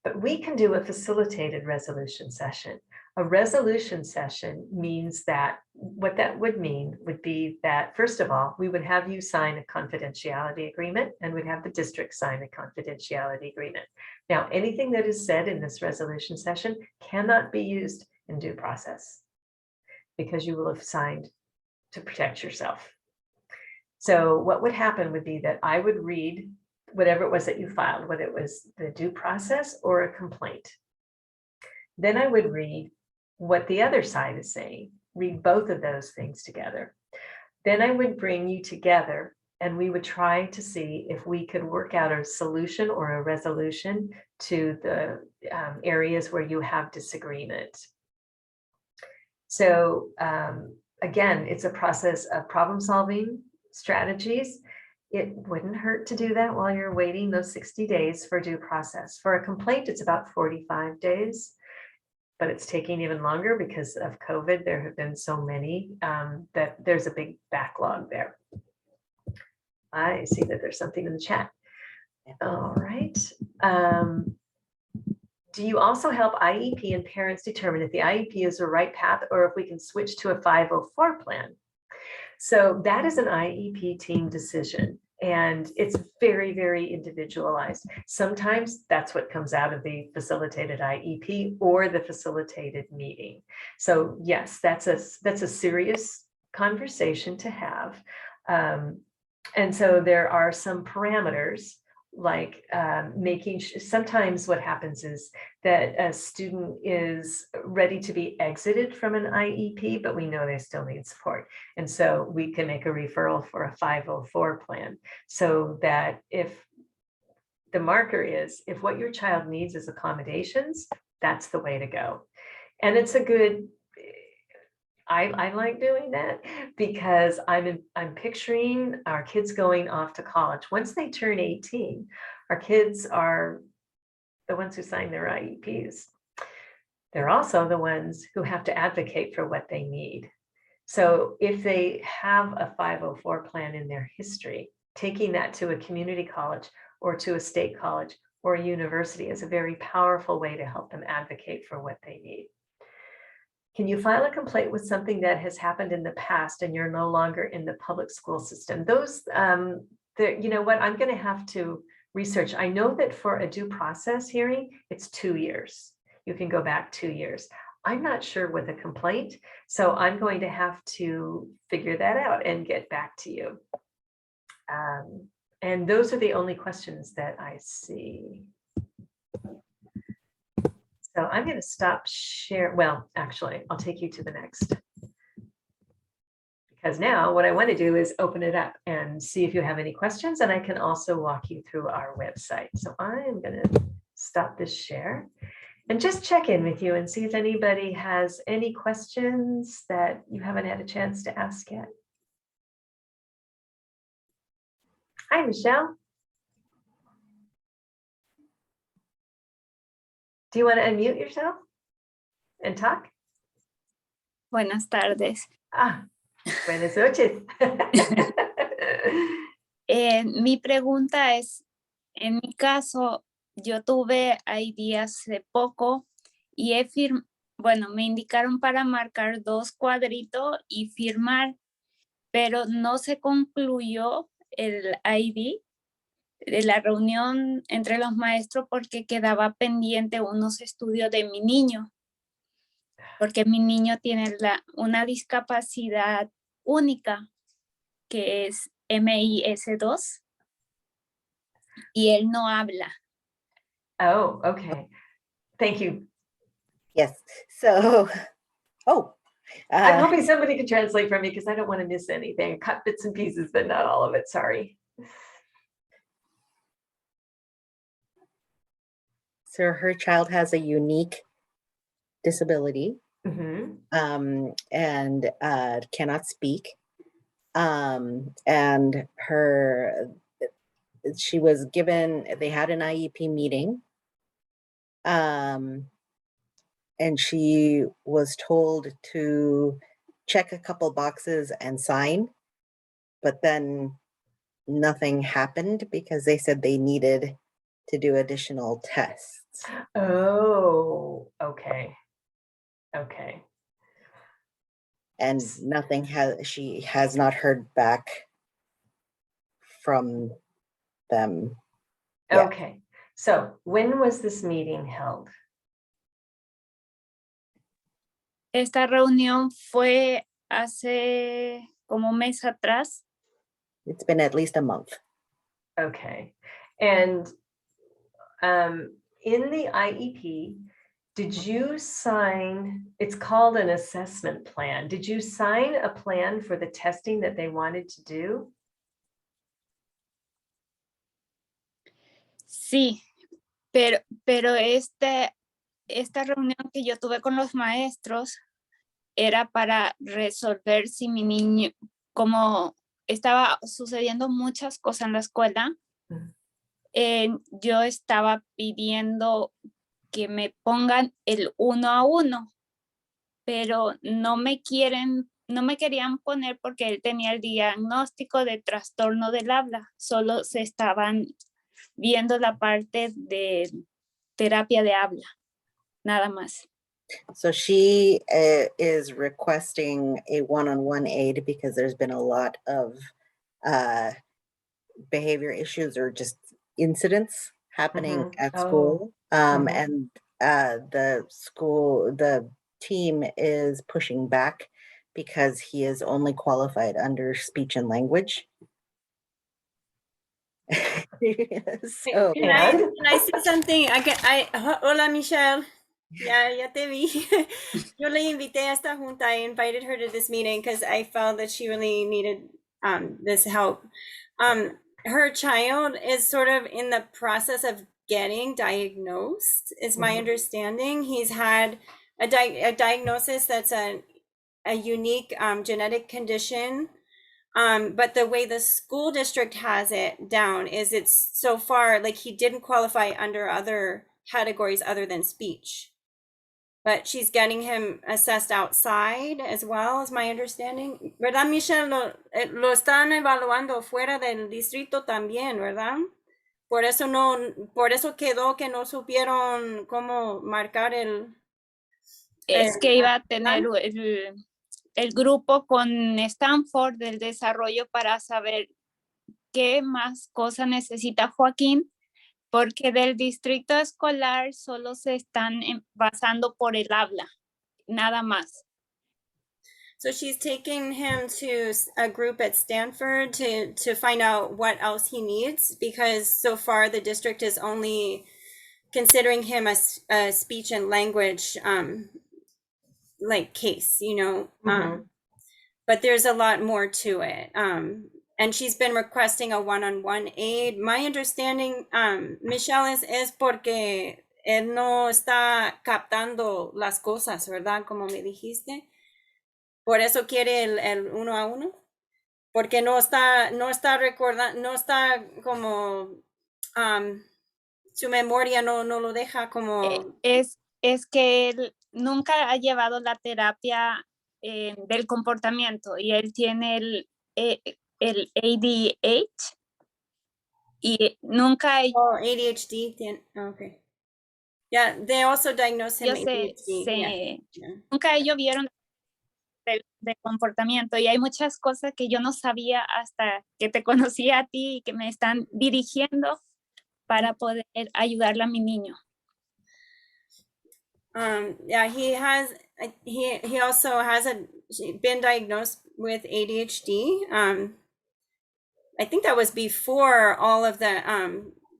But we can do a facilitated resolution session. A resolution session means that what that would mean would be that, first of all, we would have you sign a confidentiality agreement, and we'd have the district sign a confidentiality agreement. Now, anything that is said in this resolution session cannot be used in due process because you will have signed to protect yourself. So what would happen would be that I would read whatever it was that you filed, whether it was the due process or a complaint. Then I would read what the other side is saying, read both of those things together. Then I would bring you together and we would try to see if we could work out a solution or a resolution to the areas where you have disagreement. So again, it's a process of problem solving strategies. It wouldn't hurt to do that while you're waiting those 60 days for due process. For a complaint, it's about 45 days, but it's taking even longer because of COVID. There have been so many that there's a big backlog there. I see that there's something in the chat. All right. Do you also help IEP and parents determine if the IEP is the right path or if we can switch to a 504 plan? So that is an IEP team decision, and it's very, very individualized. Sometimes that's what comes out of the facilitated IEP or the facilitated meeting. So yes, that's a serious conversation to have. And so there are some parameters like sometimes what happens is that a student is ready to be exited from an IEP, but we know they still need support. And so we can make a referral for a 504 plan so that if the marker is, if what your child needs is accommodations, that's the way to go. And it's a good, I like doing that because I'm picturing our kids going off to college. Once they turn 18, our kids are the ones who sign their IEPs. they're also the ones who have to advocate for what they need. So if they have a 504 plan in their history, taking that to a community college or to a state college or a university is a very powerful way to help them advocate for what they need. Can you file a complaint with something that has happened in the past and you're no longer in the public school system? Those, you know what, I'm going to have to research. I know that for a due process hearing, it's 2 years. You can go back 2 years. I'm not sure with a complaint, so I'm going to have to figure that out and get back to you. And those are the only questions that I see. So I'm going to stop share. Well, actually, I'll take you to the next. Because now what I want to do is open it up and see if you have any questions, and I can also walk you through our website. So I am going to stop this share and just check in with you and see if anybody has any questions that you haven't had a chance to ask yet. Hi, Michelle. Do you want to unmute yourself and talk? Buenas tardes. Buenas noches. Mi pregunta es, en mi caso, yo tuve ID hace poco y bueno, me indicaron para marcar 2 cuadritos y firmar, pero no se concluyó el ID de la reunión entre los maestros porque quedaba pendiente unos estudios de mi niño, porque mi niño tiene una discapacidad única que es MIS2 y él no habla. Oh, okay. Thank you. Yes. So, I'm hoping somebody can translate for me because I don't want to miss anything. Cut bits and pieces, but not all of it. Sorry. so her child has a unique disability, Mm-hmm. and cannot speak. And she was given, they had an IEP meeting, and she was told to check a couple boxes and sign, but then nothing happened because they said they needed to do additional tests. Oh, okay. Okay. And she has not heard back from them. Yeah. Okay. So when was this meeting held? Esta reunión fue hace como un mes atrás. It's been at least a month. Okay. And in the IEP, did you sign, it's called an assessment plan. Did you sign a plan for the testing that they wanted to do? Sí, pero esta reunión que yo tuve con los maestros era para resolver si mi niño, como estaba sucediendo muchas cosas en la escuela, yo estaba pidiendo que me pongan el 1 a 1, pero no me querían poner porque él tenía el diagnóstico de trastorno del habla. Solo se estaban viendo la parte de terapia de habla, nada más. So she is requesting a one-on-one aid because there's been a lot of behavior issues or just incidents happening at school. And the team is pushing back because he is only qualified under speech and language. So, Can I say something? Hola, Michelle. Ya te vi. Yo le invité a esta junta. I invited her to this meeting because I felt that she really needed this help. Her child is sort of in the process of getting diagnosed, is my understanding. He's had a diagnosis that's a unique genetic condition. But the way the school district has it down is it's so far like he didn't qualify under other categories other than speech. but she's getting him assessed outside as well, is my understanding. ¿Verdad, Michelle? Lo están evaluando fuera del distrito también, ¿verdad? Por eso quedó que no supieron cómo marcar Es que iba a plan. tener el grupo con Stanford del desarrollo para saber qué más cosas necesita Joaquín, porque del distrito escolar solo se están basando por el habla, nada más. So she's taking him to a group at Stanford to find out what else he needs, because so far the district is only considering him a speech and language like case, you know. But there's a lot more to it. And she's been requesting a one-on-one aid. My understanding, Michelle, es porque él no está captando las cosas, ¿verdad? Como me dijiste. Por eso quiere el uno a uno. Porque no está recordando, no está como, su memoria no lo deja como. Es que él nunca ha llevado la terapia del comportamiento y él tiene el ADH y nunca ADHD. Okay. Yeah, they also diagnosed him ADHD. nunca ellos vieron del comportamiento y hay muchas cosas que yo no sabía hasta que te conocí a ti y que me están dirigiendo para poder ayudarle a mi niño. Yeah, he also has been diagnosed with ADHD. I think that was before all of the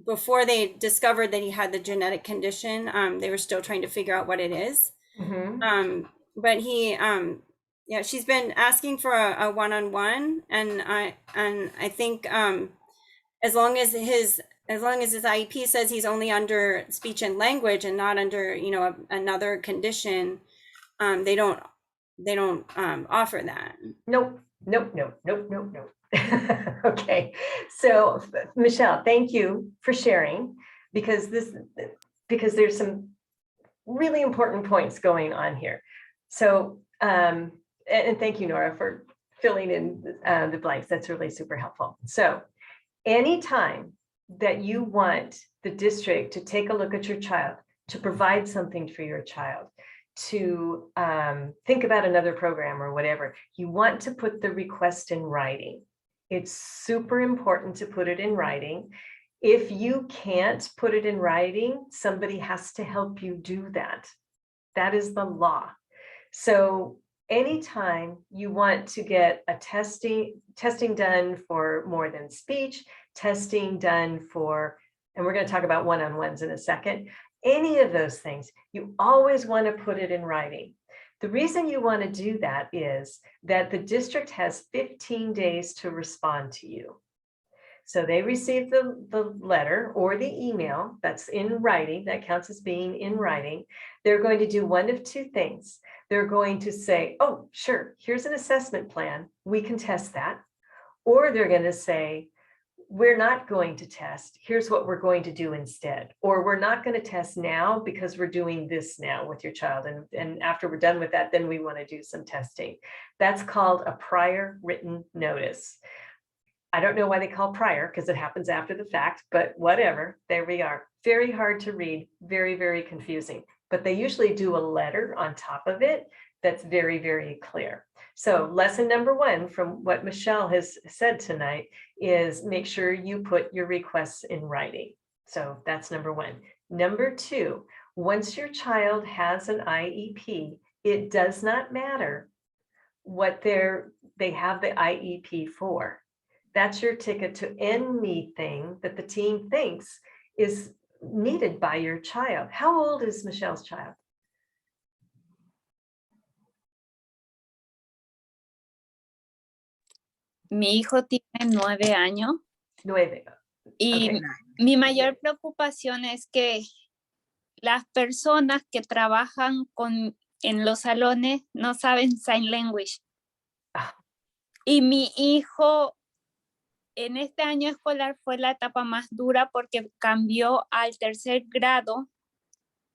before they discovered that he had the genetic condition. They were still trying to figure out what it is. But he yeah, she's been asking for a one-on-one, and I think as long as his IEP says he's only under speech and language and not under, you know, another condition, they don't offer that. Nope. Okay, so Michelle, thank you for sharing, because there's some really important points going on here. So and thank you, Nora, for filling in the blanks. That's really super helpful. So anytime that you want the district to take a look at your child, to provide something for your child, to think about another program or whatever, you want to put the request in writing. It's super important to put it in writing. If you can't put it in writing, somebody has to help you do that. That is the law. So anytime you want to get a testing done for more than speech, testing done for, and we're going to talk about one-on-ones in a second, any of those things, you always want to put it in writing. The reason you want to do that is that the district has 15 days to respond to you. So they receive the letter or the email that's in writing, that counts as being in writing. They're going to do one of two things. They're going to say, oh, sure, here's an assessment plan. We can test that. Or they're going to say, we're not going to test. Here's what we're going to do instead. Or we're not going to test now because we're doing this now with your child. And after we're done with that, then we want to do some testing. That's called a prior written notice. I don't know why they call prior, because it happens after the fact, but whatever, there we are. Very hard to read, very, very confusing. But they usually do a letter on top of it that's very, very clear. So lesson number one from what Michelle has said tonight is make sure you put your requests in writing. So that's number one. Number two, once your child has an IEP, it does not matter what they have the IEP for. That's your ticket to anything that the team thinks is needed by your child. How old is Michelle's child? Mi hijo tiene 9 años. 9. Y Okay. mi mayor preocupación es que las personas que trabajan en los salones no saben sign language. Y mi hijo en este año escolar fue la etapa más dura porque cambió al 3er grado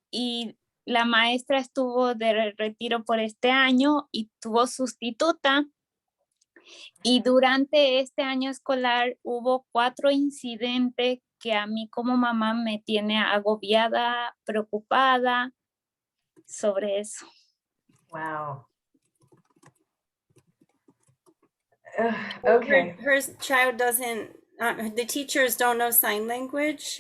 y la maestra estuvo de retiro por este año y tuvo sustituta. Y durante este año escolar hubo 4 incidentes que a mí como mamá me tiene agobiada, preocupada sobre eso. Wow. Okay. Her child doesn't, the teachers don't know sign language.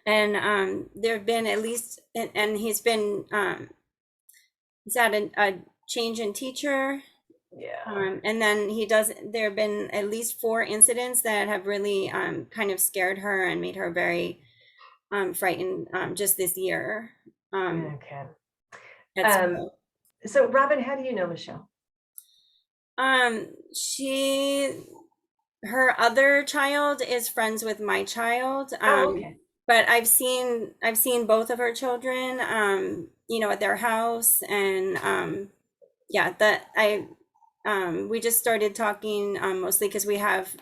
And there have been at least, and he's been, he's had a change in teacher. Yeah. And then there have been at least 4 incidents that have really kind of scared her and made her very frightened just this year. Okay. At school. So Robin, how do you know Michelle? Her other child is friends with my child. Okay. But I've seen both of her children, at their house, and we just started talking mostly because we have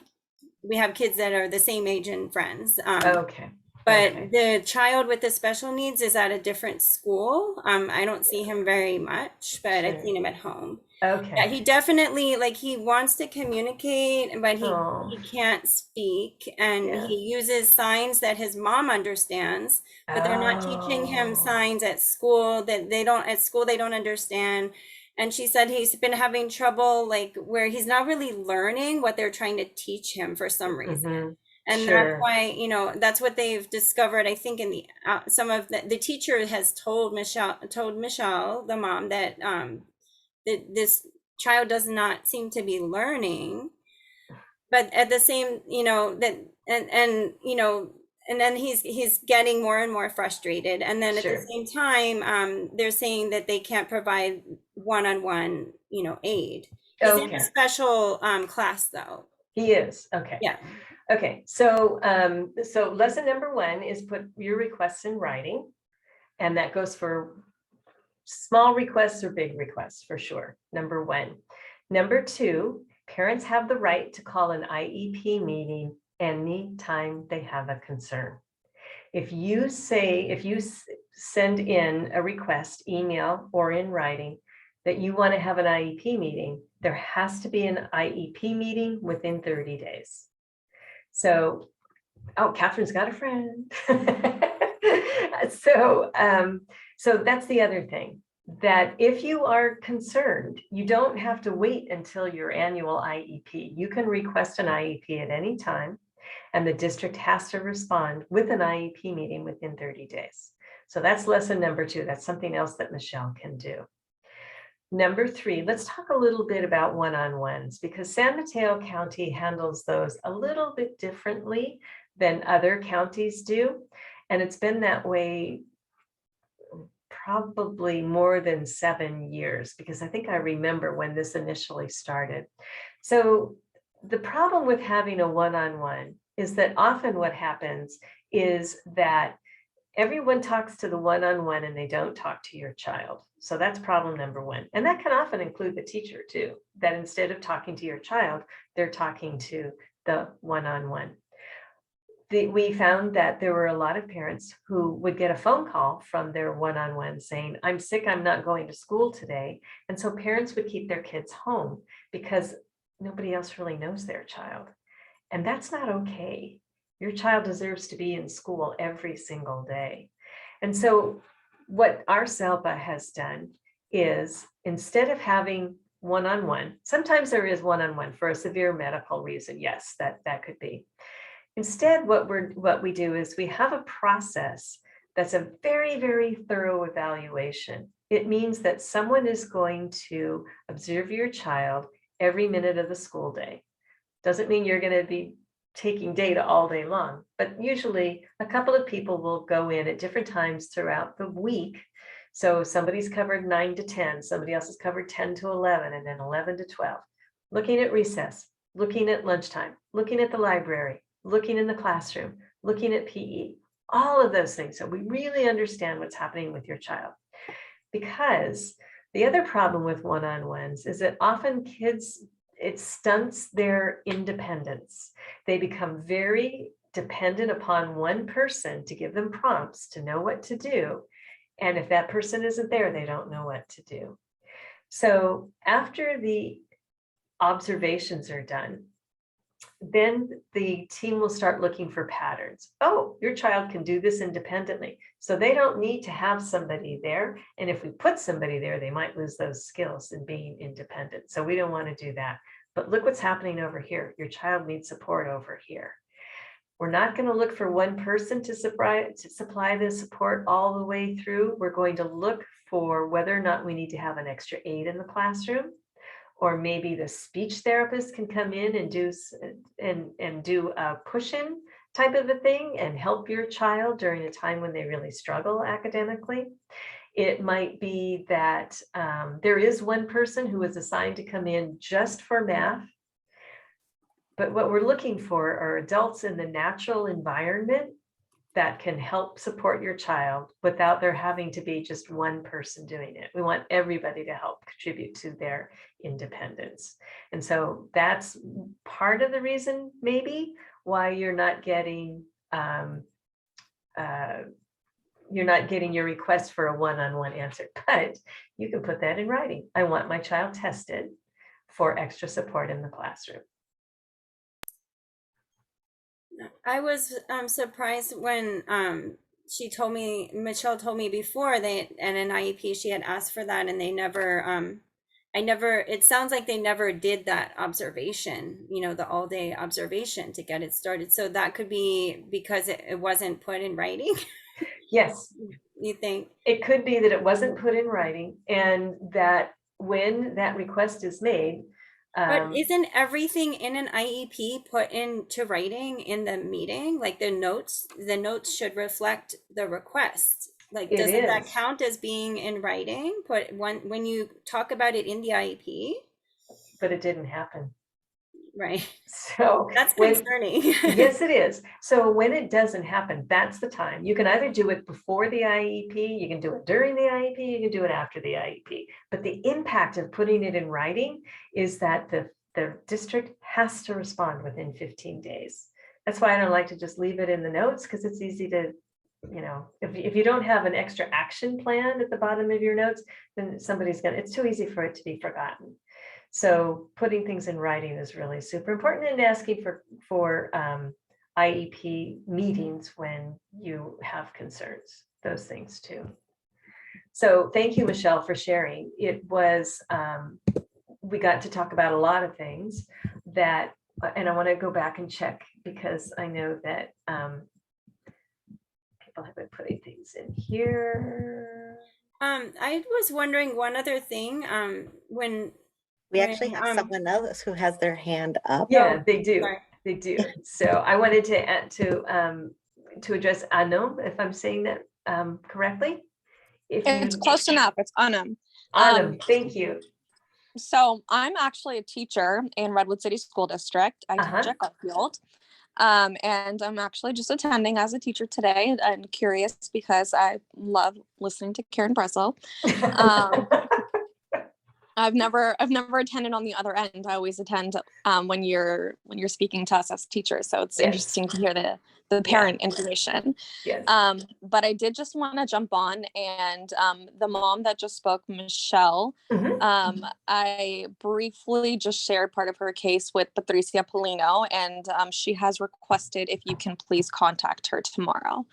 kids that are the same age and friends. Okay. But Okay. the child with the special needs is at a different school. I don't see him very much, but I've Sure. seen him at home. Okay. Yeah, he definitely, he wants to communicate, but Oh. he can't speak, and Yeah. he uses signs that his mom understands, but they're not teaching him Oh. signs at school that they don't understand. And she said he's been having trouble, where he's not really learning what they're trying to teach him for some reason. Mhm. And Sure. that's why, that's what they've discovered. I think in the some of the teacher has told Michelle, the mom, that this child does not seem to be learning, but at the same, and then he's getting more and more frustrated. And then at Sure. the same time, they're saying that they can't provide one-on-one, aid. He's in Okay. a special class though. He is. Okay. Yeah. Okay. So lesson number 1 is put your requests in writing, and that goes for small requests or big requests for sure. Number 1. Number 2, parents have the right to call an IEP meeting anytime they have a concern. If you send in a request, email or in writing, that you want to have an IEP meeting, there has to be an IEP meeting within 30 days. So, Catherine's got a friend. So that's the other thing, that if you are concerned, you don't have to wait until your annual IEP. You can request an IEP at any time, and the district has to respond with an IEP meeting within 30 days. So that's lesson number 2. That's something else that Michelle can do. Number 3, let's talk a little bit about one-on-ones, because San Mateo County handles those a little bit differently than other counties do. And it's been that way probably more than 7 years, because I think I remember when this initially started. So the problem with having a one-on-one is that often what happens is that everyone talks to the one-on-one and they don't talk to your child. So that's problem number 1. And that can often include the teacher too, that instead of talking to your child, they're talking to the one-on-one. We found that there were a lot of parents who would get a phone call from their one-on-one saying, I'm sick, I'm not going to school today. And so parents would keep their kids home because nobody else really knows their child. And that's not okay. Your child deserves to be in school every single day. And so what our SELPA has done is, instead of having one-on-one, sometimes there is one-on-one for a severe medical reason. Yes, that could be. Instead, what we do is we have a process that's a very, very thorough evaluation. It means that someone is going to observe your child every minute of the school day. Doesn't mean you're going to be taking data all day long, but usually a couple of people will go in at different times throughout the week. So somebody's covered 9 to 10, somebody else is covered 10 to 11, and then 11 to 12. Looking at recess, looking at lunchtime, looking at the library, looking in the classroom, looking at PE, all of those things. So we really understand what's happening with your child. Because the other problem with one-on-ones is that often kids, it stunts their independence. They become very dependent upon one person to give them prompts to know what to do. And if that person isn't there, they don't know what to do. So after the observations are done, then the team will start looking for patterns. Oh, your child can do this independently. So they don't need to have somebody there. And if we put somebody there, they might lose those skills in being independent. So we don't want to do that. But look what's happening over here. Your child needs support over here. We're not going to look for one person to supply the support all the way through. We're going to look for whether or not we need to have an extra aid in the classroom, or maybe the speech therapist can come in and do a push-in type of a thing and help your child during a time when they really struggle academically. It might be that there is one person who is assigned to come in just for math. But what we're looking for are adults in the natural environment that can help support your child without there having to be just one person doing it. We want everybody to help contribute to their independence. And so that's part of the reason maybe why you're not getting your request for a one-on-one answer, but you can put that in writing. I want my child tested for extra support in the classroom. I was surprised when Michelle told me before that in an IEP she had asked for that, and they never, it sounds like they never did that observation, the all day observation to get it started. So that could be because it wasn't put in writing. Yes. You think? It could be that it wasn't put in writing, and that when that request is made, but isn't everything in an IEP put into writing in the meeting? Like the notes should reflect the request. Like, doesn't that count as being in writing? But when you talk about it in the IEP? But it didn't happen. Right. So that's concerning. Yes, it is. So when it doesn't happen, that's the time. You can either do it before the IEP, you can do it during the IEP, you can do it after the IEP. But the impact of putting it in writing is that the district has to respond within 15 days. That's why I don't like to just leave it in the notes, because it's easy to, if you don't have an extra action plan at the bottom of your notes, then it's too easy for it to be forgotten. So putting things in writing is really super important, and asking for IEP meetings when you have concerns, those things too. So thank you, Michelle, for sharing. It was, we got to talk about a lot of things that, and I want to go back and check, because I know that people have been putting things in here. I was wondering one other thing, when we actually have someone else who has their hand up. Yeah, they do. Sorry. They do. So I wanted to address Anum, if I'm saying that correctly. It's close enough. It's Anum. Anum, thank you. So I'm actually a teacher in Redwood City School District. I teach at Garfield. And I'm actually just attending as a teacher today, and curious because I love listening to Karen Breslow. I've never attended on the other end. I always attend when you're speaking to us as teachers. So it's interesting to hear the parent information. Yes. But I did just want to jump on, and the mom that just spoke, Michelle, I briefly just shared part of her case with Patricia Polino, and she has requested if you can please contact her tomorrow.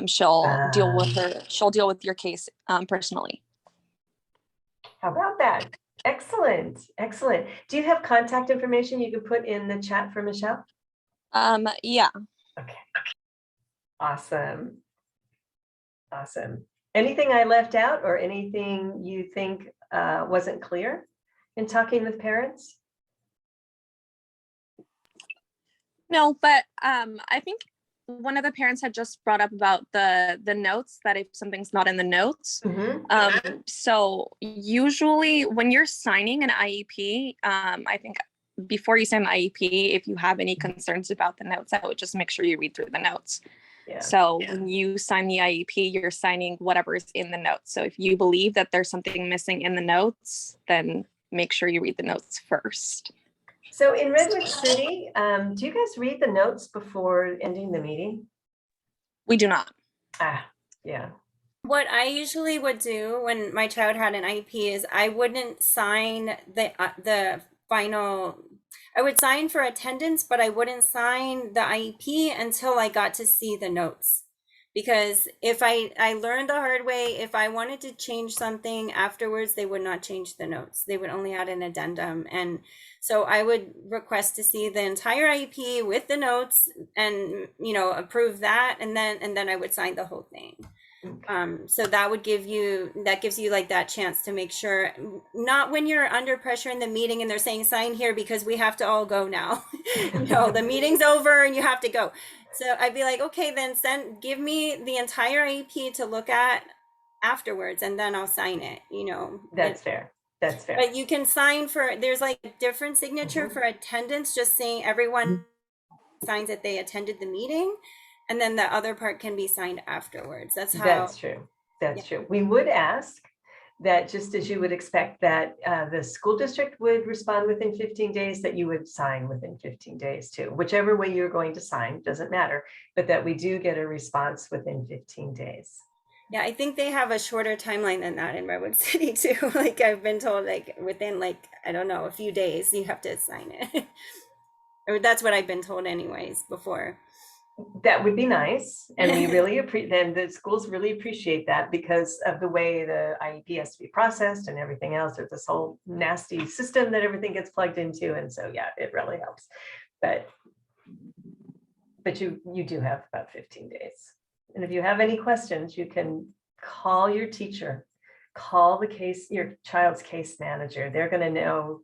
She'll deal with your case personally. How about that? Excellent. Excellent. Do you have contact information you can put in the chat for Michelle? Yeah. Okay. Awesome. Awesome. Anything I left out, or anything you think wasn't clear in talking with parents? No, but I think one of the parents had just brought up about the notes, that if something's not in the notes. So usually when you're signing an IEP, I think before you sign the IEP, if you have any concerns about the notes, I would just make sure you read through the notes. So when you sign the IEP, you're signing whatever is in the notes. So if you believe that there's something missing in the notes, then make sure you read the notes first. So in Redwood City, do you guys read the notes before ending the meeting? We do not. Yeah. What I usually would do when my child had an IEP is I wouldn't sign the final. I would sign for attendance, but I wouldn't sign the IEP until I got to see the notes. Because if I learned the hard way, if I wanted to change something afterwards, they would not change the notes. They would only add an addendum. And so I would request to see the entire IEP with the notes and, you know, approve that. And then I would sign the whole thing. So that gives you like that chance to make sure, not when you're under pressure in the meeting and they're saying sign here because we have to all go now. No, the meeting's over and you have to go. So I'd be like, okay, then give me the entire IEP to look at afterwards and then I'll sign it, you know. That's fair. That's fair. But you can sign there's like a different signature for attendance, just saying everyone signs that they attended the meeting. And then the other part can be signed afterwards. That's how. That's true. That's true. We would ask that, just as you would expect that the school district would respond within 15 days, that you would sign within 15 days too. Whichever way you're going to sign, doesn't matter, but that we do get a response within 15 days. Yeah, I think they have a shorter timeline than that in Redwood City too. Like I've been told, like within like, I don't know, a few days you have to sign it. Or that's what I've been told anyways before. That would be nice. And we really then the schools really appreciate that because of the way the IEP has to be processed and everything else. There's this whole nasty system that everything gets plugged into. And so, yeah, it really helps. But you do have about 15 days. And if you have any questions, you can call your teacher, call your child's case manager. They're going to know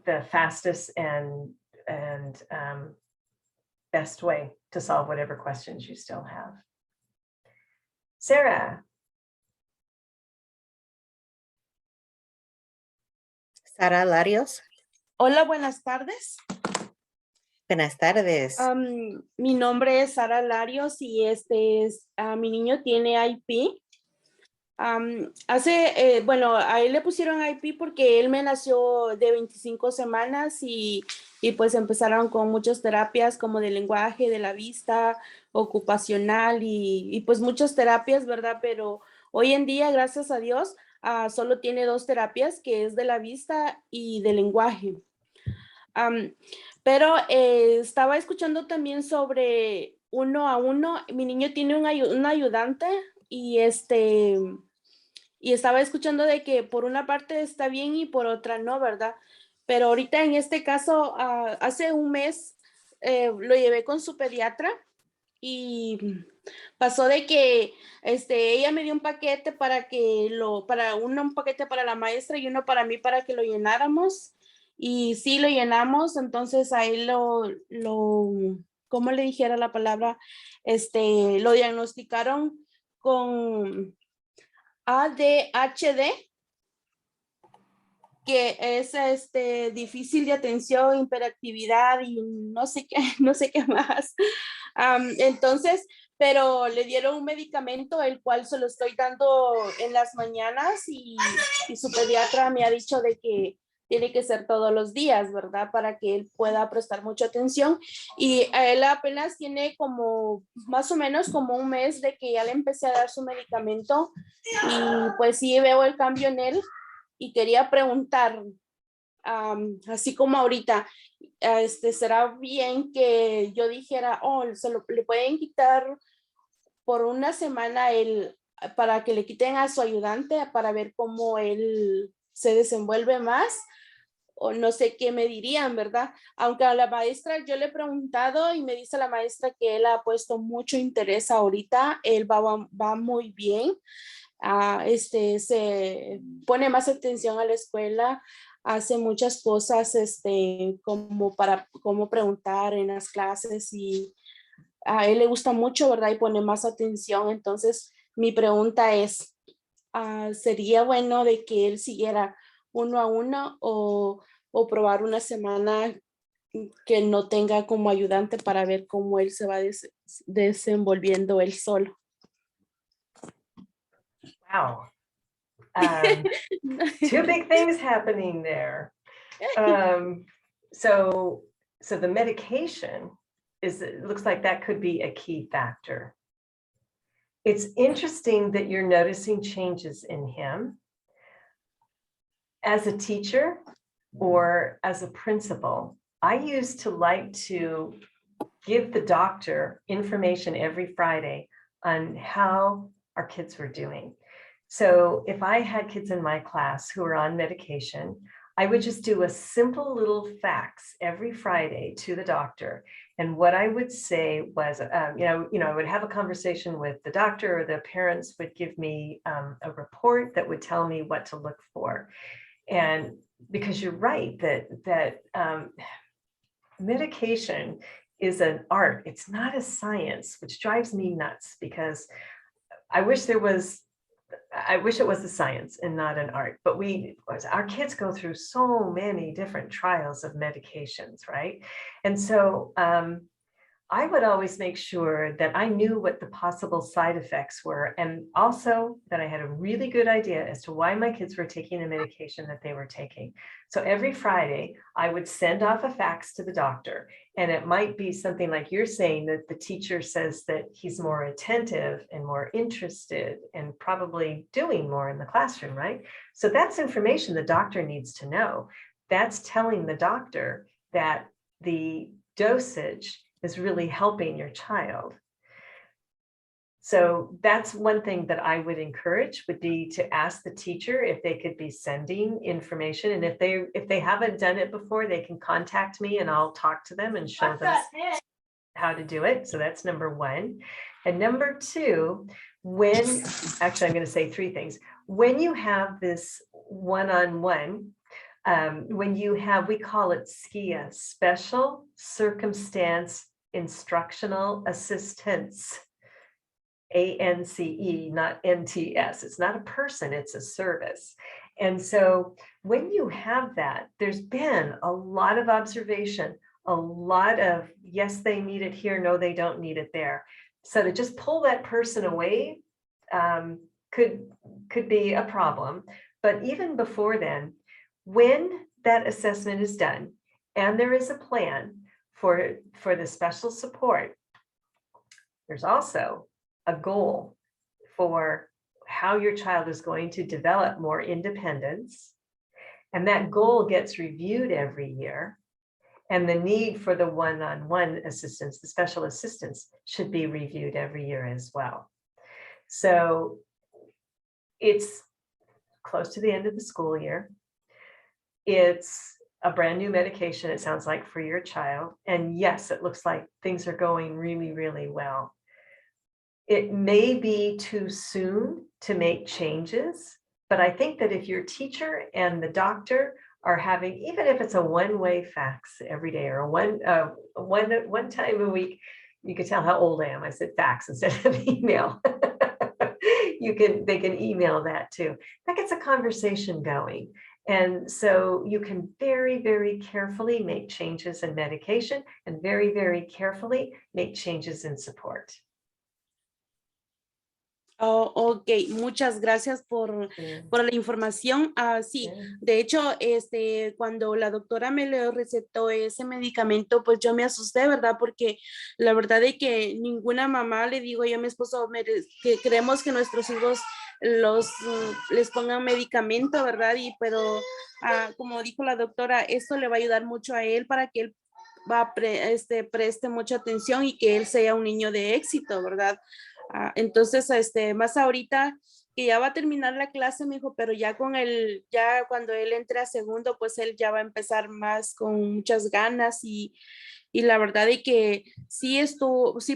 the fastest and best way to solve whatever questions you still have. Sarah. Sara Larios. Hola, buenas tardes. Buenas tardes. Mi nombre es Sara Larios y mi niño tiene IEP. Bueno, a él le pusieron IEP porque él me nació de 25 semanas y pues empezaron con muchas terapias como de lenguaje, de la vista, ocupacional y pues muchas terapias, ¿verdad? Pero hoy en día, gracias a Dios, solo tiene 2 terapias, que es de la vista y de lenguaje. Pero estaba escuchando también sobre 1 a 1. Mi niño tiene un ayudante y estaba escuchando de que por una parte está bien y por otra no, ¿verdad? Pero ahorita en este caso, hace un mes lo llevé con su pediatra y pasó de que ella me dio un paquete un paquete para la maestra y uno para mí para que lo llenáramos. Y sí, lo llenamos, entonces a él ¿cómo le dijera la palabra? Lo diagnosticaron con ADHD, que es difícil de atención, hiperactividad y no sé qué más. Entonces, pero le dieron un medicamento, el cual se lo estoy dando en las mañanas y su pediatra me ha dicho de que tiene que ser todos los días, ¿verdad? Para que él pueda prestar mucha atención. Y él apenas tiene como, más o menos como un mes de que ya le empecé a dar su medicamento. Y pues sí veo el cambio en él. Y quería preguntar, así como ahorita, ¿será bien que yo dijera, le pueden quitar por una semana para que le quiten a su ayudante para ver cómo él se desenvuelve más? O no sé qué me dirían, ¿verdad? Aunque a la maestra yo le he preguntado y me dice la maestra que él ha puesto mucho interés ahorita, él va muy bien, se pone más atención a la escuela, hace muchas cosas como preguntar en las clases y a él le gusta mucho, ¿verdad? Y pone más atención. Entonces mi pregunta es, ¿sería bueno de que él siguiera 1 a 1 o probar una semana que no tenga como ayudante para ver cómo él se va desenvolviendo él solo? Wow. Two big things happening there. So the medication it looks like that could be a key factor. It's interesting that you're noticing changes in him. As a teacher or as a principal, I used to like to give the doctor information every Friday on how our kids were doing. So if I had kids in my class who were on medication, I would just do a simple little fax every Friday to the doctor. And what I would say was, I would have a conversation with the doctor, or the parents would give me a report that would tell me what to look for. And because you're right, that medication is an art. It's not a science, which drives me nuts, because I wish it was a science and not an art. But our kids go through so many different trials of medications, right? And so I would always make sure that I knew what the possible side effects were, and also that I had a really good idea as to why my kids were taking the medication that they were taking. So every Friday, I would send off a fax to the doctor, and it might be something like you're saying, that the teacher says that he's more attentive and more interested and probably doing more in the classroom, right? So that's information the doctor needs to know. That's telling the doctor that the dosage is really helping your child. So that's one thing that I would encourage, would be to ask the teacher if they could be sending information. And if they haven't done it before, they can contact me and I'll talk to them and show them how to do it. So that's number one. And number two, actually I'm going to say three things. When you have this one-on-one, when you have, we call it SCIA, Special Circumstance Instructional Assistance, ANCE, not NTS. It's not a person, it's a service. And so when you have that, there's been a lot of observation, a lot of, yes, they need it here, no, they don't need it there. So to just pull that person away could be a problem. But even before then, when that assessment is done and there is a plan for the special support, there's also a goal for how your child is going to develop more independence. And that goal gets reviewed every year. And the need for the one-on-one assistance, the special assistance, should be reviewed every year as well. So it's close to the end of the school year. It's a brand new medication, it sounds like, for your child. And yes, it looks like things are going really, really well. It may be too soon to make changes, but I think that if your teacher and the doctor are having, even if it's a one-way fax every day, or one time a week, you can tell how old I am. I said fax instead of email. They can email that too. That gets a conversation going. And so you can very, very carefully make changes in medication and very, very carefully make changes in support. Oh, ok, muchas gracias por la información. Sí, de hecho, cuando la doctora me le recetó ese medicamento, pues yo me asusté, ¿verdad? Porque la verdad es que ninguna mamá, le digo yo a mi esposo, que queremos que nuestros hijos les pongan medicamento, ¿verdad? Pero como dijo la doctora, esto le va a ayudar mucho a él para que él preste mucha atención y que él sea un niño de éxito, ¿verdad? Entonces, más ahorita que ya va a terminar la clase, me dijo, pero ya cuando él entre a segundo, pues él ya va a empezar más con muchas ganas y la verdad es que sí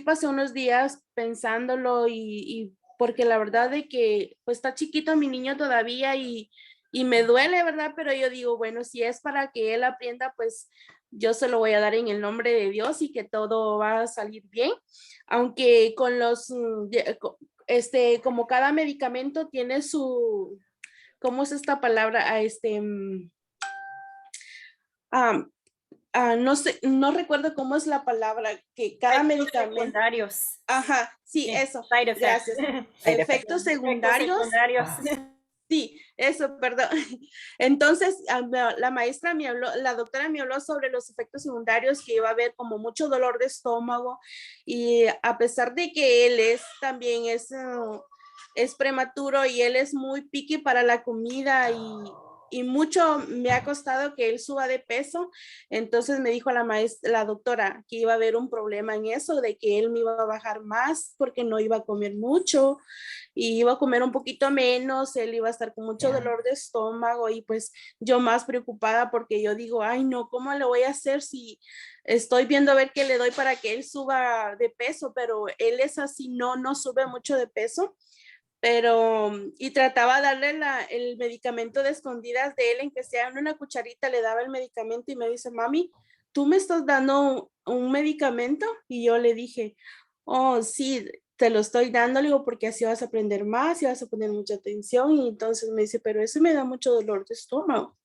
pasé unos días pensándolo y porque la verdad es que pues está chiquito mi niño todavía y me duele, ¿verdad? Pero yo digo, bueno, si es para que él aprenda, pues yo se lo voy a dar en el nombre de Dios y que todo va a salir bien. Aunque con como cada medicamento tiene su, ¿cómo es esta palabra? No sé, no recuerdo cómo es la palabra, que cada medicamento. Secundarios. Ajá, sí, eso. Side effects. Gracias. Efectos secundarios. Sí, eso, perdón. Entonces, la maestra me habló, la doctora me habló sobre los efectos secundarios, que iba a haber como mucho dolor de estómago, y a pesar de que él también es prematuro y él es muy picky para la comida y mucho me ha costado que él suba de peso. Entonces me dijo la doctora que iba a haber un problema en eso, de que él me iba a bajar más porque no iba a comer mucho y iba a comer un poquito menos, él iba a estar con mucho dolor de estómago, y pues yo más preocupada porque yo digo, ay no, ¿cómo le voy a hacer si estoy viendo a ver qué le doy para que él suba de peso? Pero él es así, no sube mucho de peso. Pero, y trataba de darle el medicamento de escondidas de él, en que sea en una cucharita le daba el medicamento, y me dice, mami, ¿tú me estás dando un medicamento? Y yo le dije, oh, sí, te lo estoy dando, le digo, porque así vas a aprender más y vas a poner mucha atención. Y entonces me dice, pero eso me da mucho dolor de estómago.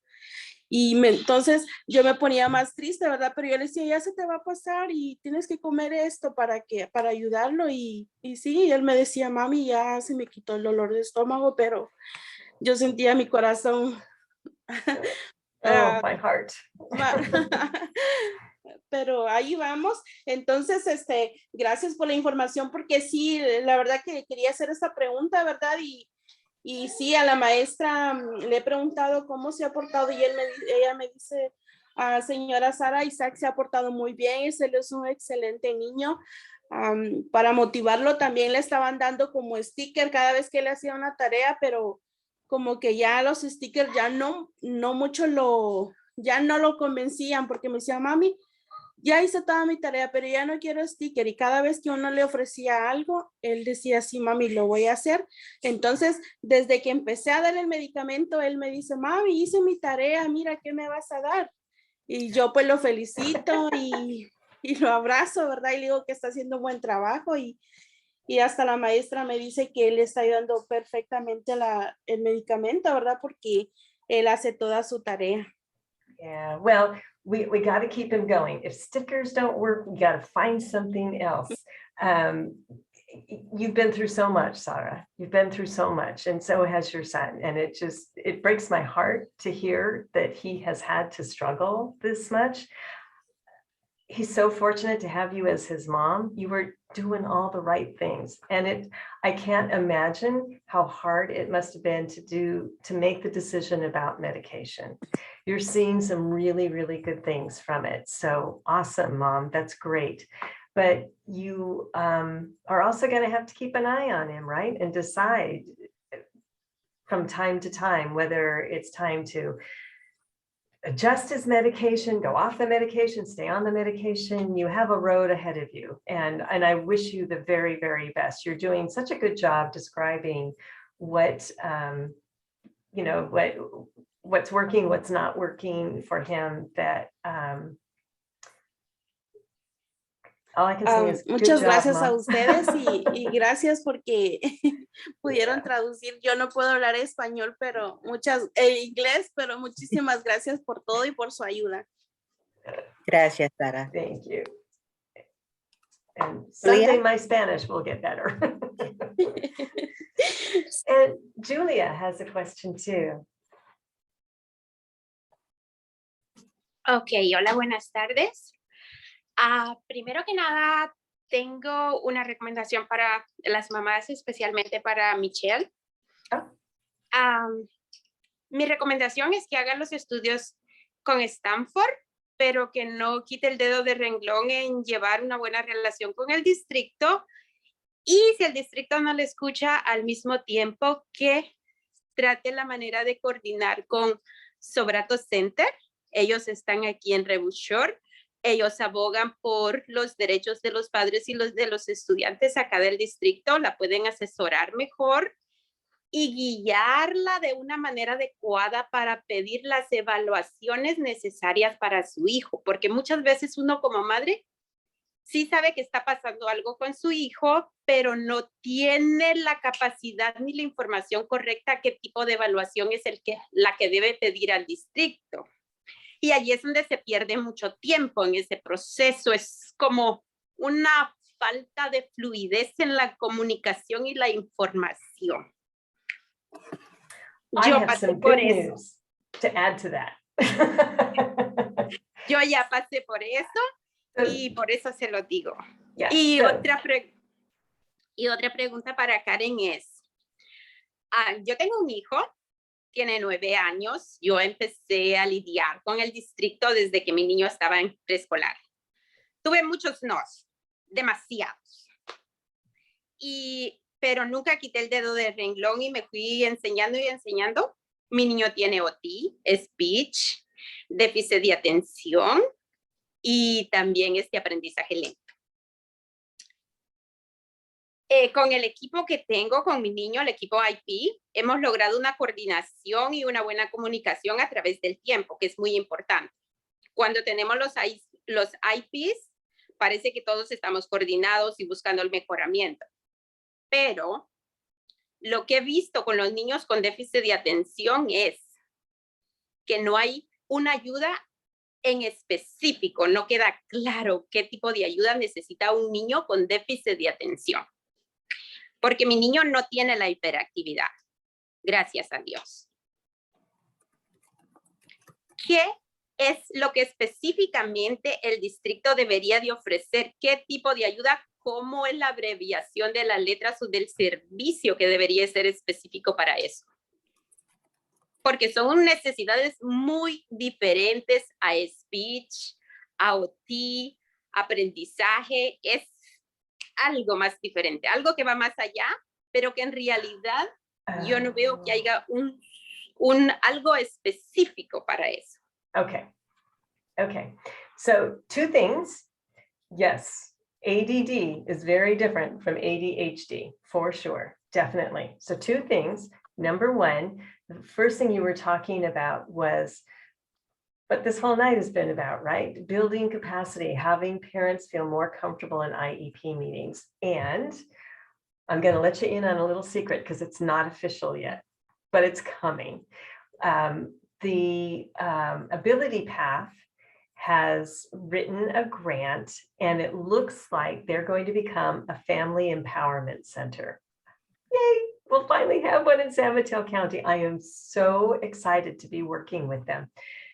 Y entonces yo me ponía más triste, ¿verdad? Pero yo le decía, ya se te va a pasar y tienes que comer esto para ayudarlo. Y sí, él me decía, mami, ya se me quitó el dolor de estómago, pero yo sentía mi corazón. Oh, my heart. Pero ahí vamos. Entonces, gracias por la información, porque sí, la verdad que quería hacer esta pregunta, ¿verdad? Y sí, a la maestra le he preguntado cómo se ha portado, y ella me dice, señora Sara, Isaac se ha portado muy bien, él es un excelente niño. Para motivarlo también le estaban dando como sticker cada vez que él hacía una tarea, pero como que ya los stickers ya no mucho ya no lo convencían, porque me decía, mami, ya hice toda mi tarea, pero ya no quiero sticker. Y cada vez que uno le ofrecía algo, él decía, sí, mami, lo voy a hacer. Entonces, desde que empecé a darle el medicamento, él me dice, mami, hice mi tarea, mira, ¿qué me vas a dar? Y yo pues lo felicito y lo abrazo, ¿verdad? Y le digo que está haciendo un buen trabajo, y hasta la maestra me dice que él está ayudando perfectamente el medicamento, ¿verdad? Porque él hace toda su tarea. Yeah, well, we got to keep him going. If stickers don't work, we got to find something else. You've been through so much, Sarah. You've been through so much, and so has your son. And it breaks my heart to hear that he has had to struggle this much. He's so fortunate to have you as his mom. You were doing all the right things. And I can't imagine how hard it must have been to make the decision about medication. You're seeing some really, really good things from it. So awesome, Mom. That's great. But you are also going to have to keep an eye on him, right? And decide from time to time whether it's time to adjust his medication, go off the medication, stay on the medication. You have a road ahead of you. And I wish you the very, very best. You're doing such a good job describing what, what's working, what's not working for him, that all I can say is muchas good gracias job, a Mom. ustedes y gracias porque pudieron traducir. Yo no puedo hablar español, pero inglés, pero muchísimas gracias por todo y por su ayuda. Gracias, Sara. Thank you. And someday my Spanish will get better. And Julia has a question too. Ok, hola, buenas tardes. Primero que nada, tengo una recomendación para las mamás, especialmente para Michelle. Mi recomendación es que hagan los estudios con Stanford, pero que no quite el dedo de renglón en llevar una buena relación con el distrito. Y si el distrito no le escucha, al mismo tiempo que trate la manera de coordinar con Sobrato Center. Ellos están aquí en Rebus Shore. Ellos abogan por los derechos de los padres y los de los estudiantes acá del distrito. La pueden asesorar mejor y guiarla de una manera adecuada para pedir las evaluaciones necesarias para su hijo, porque muchas veces uno como madre sí sabe que está pasando algo con su hijo, pero no tiene la capacidad ni la información correcta qué tipo de evaluación es la que debe pedir al distrito. Y allí es donde se pierde mucho tiempo en ese proceso. Es como una falta de fluidez en la comunicación y la información. I Yo have pasé some por good eso. news to add to that. Yo ya pasé por eso y por eso se lo digo. Yeah, Y, so- otra pregunta para Karen es, yo tengo un hijo, tiene 9 años, yo empecé a lidiar con el distrito desde que mi niño estaba en preescolar. Tuve muchos nos, demasiados. Pero nunca quité el dedo del renglón y me fui enseñando y enseñando. Mi niño tiene OT, speech, déficit de atención y también aprendizaje lento. Con el equipo que tengo, con mi niño, el equipo IEP, hemos logrado una coordinación y una buena comunicación a través del tiempo, que es muy importante. Cuando tenemos los IEPs, parece que todos estamos coordinados y buscando el mejoramiento. Pero lo que he visto con los niños con déficit de atención es que no hay una ayuda en específico, no queda claro qué tipo de ayuda necesita un niño con déficit de atención. Porque mi niño no tiene la hiperactividad, gracias a Dios. ¿Qué es lo que específicamente el distrito debería de ofrecer? ¿Qué tipo de ayuda? ¿Cómo es la abreviación de las letras o del servicio que debería ser específico para eso? Porque son necesidades muy diferentes a speech, a OT, aprendizaje. Es algo más diferente, algo que va más allá, pero que en realidad yo no veo que haya algo específico para eso. Okay. So 2 things. Yes, ADD is very different from ADHD, for sure, definitely. So 2 things. Number 1, the first thing you were talking about was what this whole night has been about, right? Building capacity, having parents feel more comfortable in IEP meetings. And I'm going to let you in on a little secret because it's not official yet, but it's coming. The Ability Path has written a grant, and it looks like they're going to become a family empowerment center. Yay! We'll finally have one in San Mateo County. I am so excited to be working with them.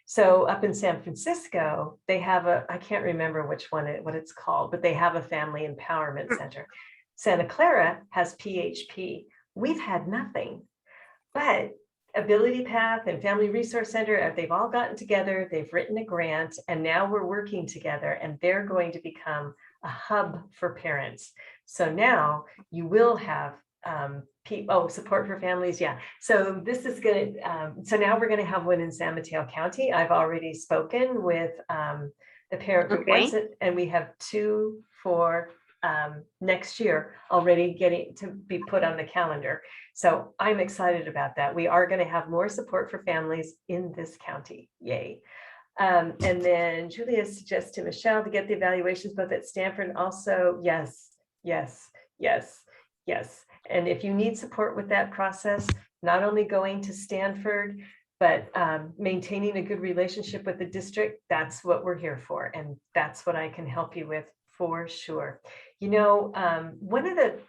So up in San Francisco, they have I can't remember what it's called, but they have a family empowerment center. Santa Clara has PHP. We've had nothing, but Ability Path and Family Resource Center, they've all gotten together, they've written a grant, and now we're working together, and they're going to become a hub for parents. So now you will have support for families. Yeah. So this is going to, so now we're going to have one in San Mateo County. I've already spoken with the parent group once, and we have 2 for next year already getting to be put on the calendar. So I'm excited about that. We are going to have more support for families in this county. Yay. And then Julia suggests to Michelle to get the evaluations both at Stanford and also, yes. And if you need support with that process, not only going to Stanford, but maintaining a good relationship with the district, that's what we're here for. And that's what I can help you with for sure. You know, one of the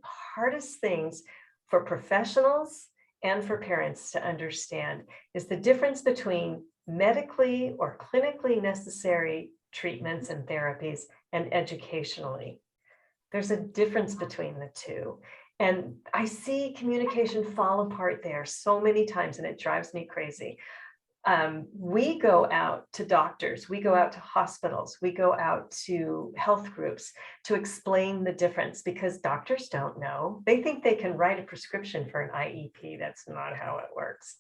hardest things for professionals and for parents to understand is the difference between medically or clinically necessary treatments and therapies and educationally. There's a difference between the two. And I see communication fall apart there so many times, and it drives me crazy. We go out to doctors, we go out to hospitals, we go out to health groups to explain the difference because doctors don't know. They think they can write a prescription for an IEP. That's not how it works.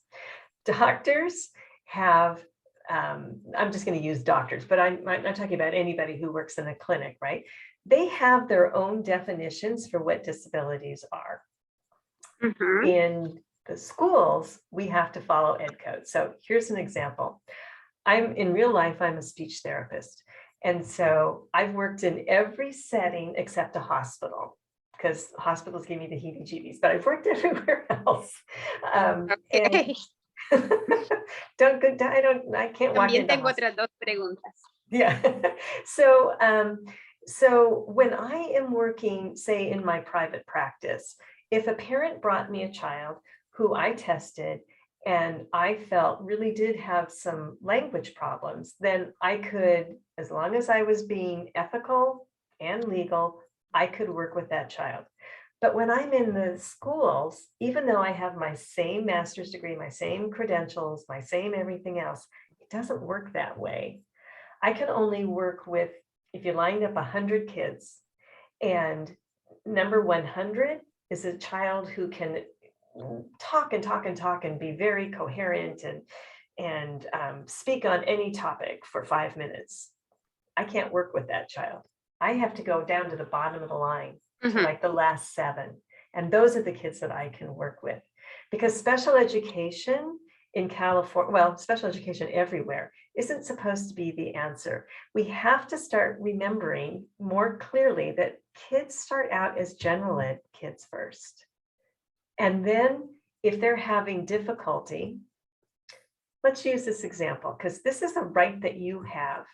Doctors have, I'm just going to use doctors, but I'm talking about anybody who works in a clinic, right? They have their own definitions for what disabilities are. Mm-hmm. In the schools, we have to follow ed code. So here's an example. In real life, I'm a speech therapist. And so I've worked in every setting except a hospital because hospitals give me the heebie-jeebies, but I've worked everywhere else. Okay. I can't walk into tengo otras 2 preguntas. Yeah. So when I am working, say in my private practice, if a parent brought me a child who I tested and I felt really did have some language problems, then I could, as long as I was being ethical and legal, I could work with that child. But when I'm in the schools, even though I have my same master's degree, my same credentials, my same everything else, it doesn't work that way. I can only work with, if you lined up 100 kids and number 100 is a child who can talk and talk and talk and be very coherent and speak on any topic for 5 minutes. I can't work with that child. I have to go down to the bottom of the line, to like the last 7. And those are the kids that I can work with. Because special education in California, well, special education everywhere, isn't supposed to be the answer. We have to start remembering more clearly that kids start out as general ed kids first. And then if they're having difficulty, let's use this example, because this is a right that you have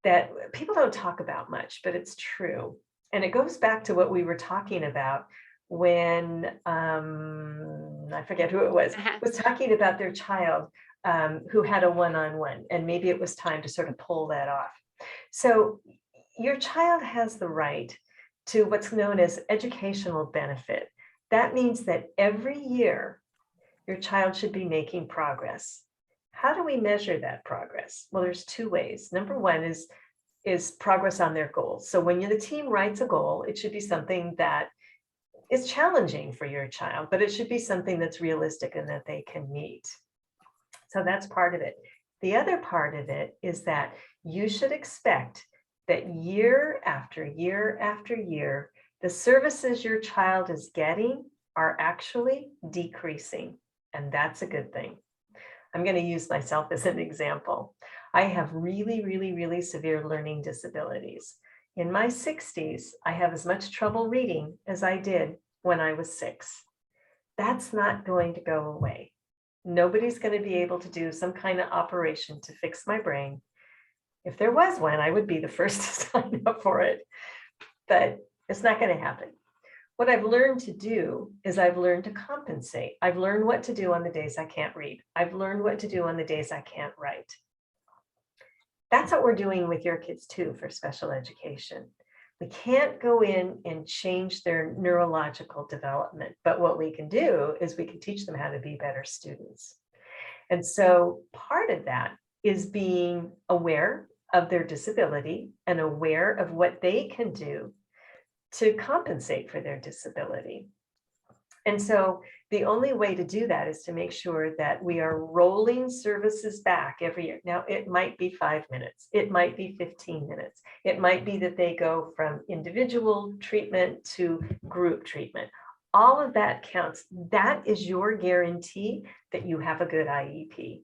that people don't talk about much, but it's true. And it goes back to what we were talking about when, I forget who it was talking about their child who had a one-on-one, and maybe it was time to sort of pull that off. So your child has the right to what's known as educational benefit. That means that every year your child should be making progress. How do we measure that progress? Well, there's 2 ways. Number one is progress on their goals. So when the team writes a goal, it should be something that is challenging for your child, but it should be something that's realistic and that they can meet. So that's part of it. The other part of it is that you should expect that year after year after year, the services your child is getting are actually decreasing, and that's a good thing. I'm going to use myself as an example. I have really, really, really severe learning disabilities. In my 60s, I have as much trouble reading as I did when I was 6. That's not going to go away. Nobody's going to be able to do some kind of operation to fix my brain. If there was one, I would be the first to sign up for it, but it's not going to happen. What I've learned to do is I've learned to compensate. I've learned what to do on the days I can't read. I've learned what to do on the days I can't write. That's what we're doing with your kids too for special education. We can't go in and change their neurological development, but what we can do is we can teach them how to be better students. And so part of that is being aware of their disability and aware of what they can do to compensate for their disability. And so the only way to do that is to make sure that we are rolling services back every year. Now, it might be 5 minutes, it might be 15 minutes. It might be that they go from individual treatment to group treatment. All of that counts. That is your guarantee that you have a good IEP.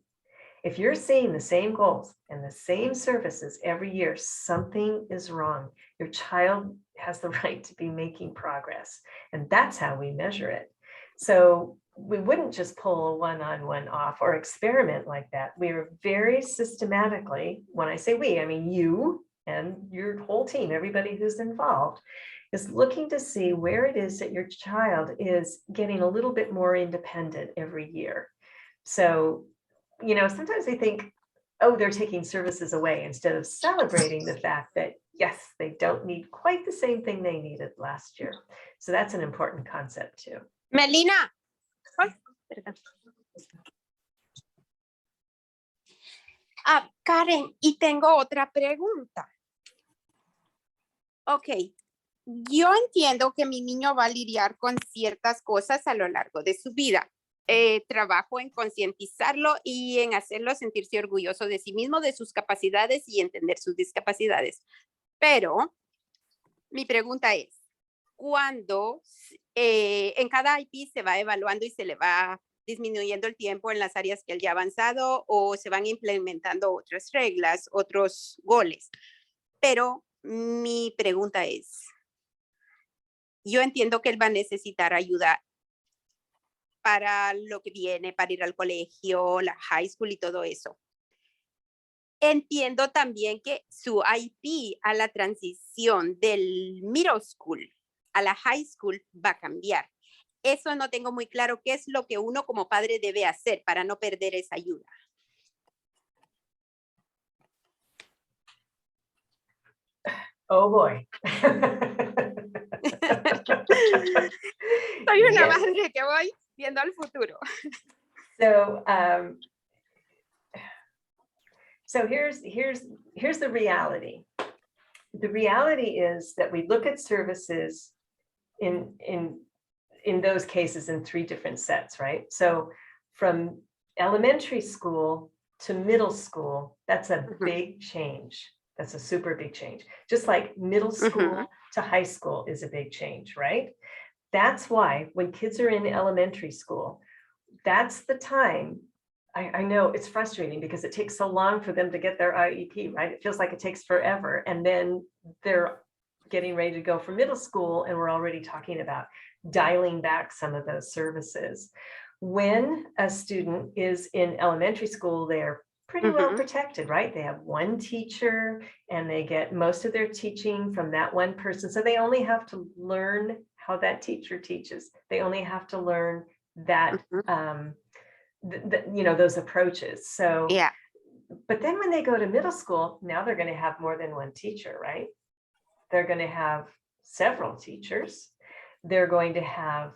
If you're seeing the same goals and the same services every year, something is wrong. Your child has the right to be making progress, and that's how we measure it. So we wouldn't just pull a one-on-one off or experiment like that. We are very systematically, when I say we, I mean you and your whole team, everybody who's involved, is looking to see where it is that your child is getting a little bit more independent every year. So, you know, sometimes they think, oh, they're taking services away, instead of celebrating the fact that, yes, they don't need quite the same thing they needed last year. So that's an important concept too. Melina. Ay, perdón. Karen, y tengo otra pregunta. Ok, yo entiendo que mi niño va a lidiar con ciertas cosas a lo largo de su vida. Trabajo en concientizarlo y en hacerlo sentirse orgulloso de sí mismo, de sus capacidades y entender sus discapacidades. Pero mi pregunta es, ¿cuándo en cada IEP se va evaluando y se le va disminuyendo el tiempo en las áreas que él ya ha avanzado, o se van implementando otras reglas, otros goles? Pero mi pregunta es, yo entiendo que él va a necesitar ayuda para lo que viene, para ir al colegio, la high school y todo eso. Entiendo también que su IEP a la transición del middle school a la high school va a cambiar. eso no tengo muy claro qué es lo que uno como padre debe hacer para no perder esa ayuda. Oh boy. Soy una Yes. madre que voy viendo al futuro. So here's the reality. The reality is that we look at services in those cases in three different sets, right? So from elementary school to middle school, that's a big change. That's a super big change. Just like middle school to high school is a big change, right? That's why when kids are in elementary school, that's the time. I know it's frustrating because it takes so long for them to get their IEP, right? It feels like it takes forever. And then they're getting ready to go for middle school, and we're already talking about dialing back some of those services. When a student is in elementary school, they're pretty well protected, right? They have one teacher and they get most of their teaching from that one person. So they only have to learn how that teacher teaches. They only have to learn that, those approaches. So, Yeah. But then when they go to middle school, now they're going to have more than one teacher, right? They're going to have several teachers. They're going to have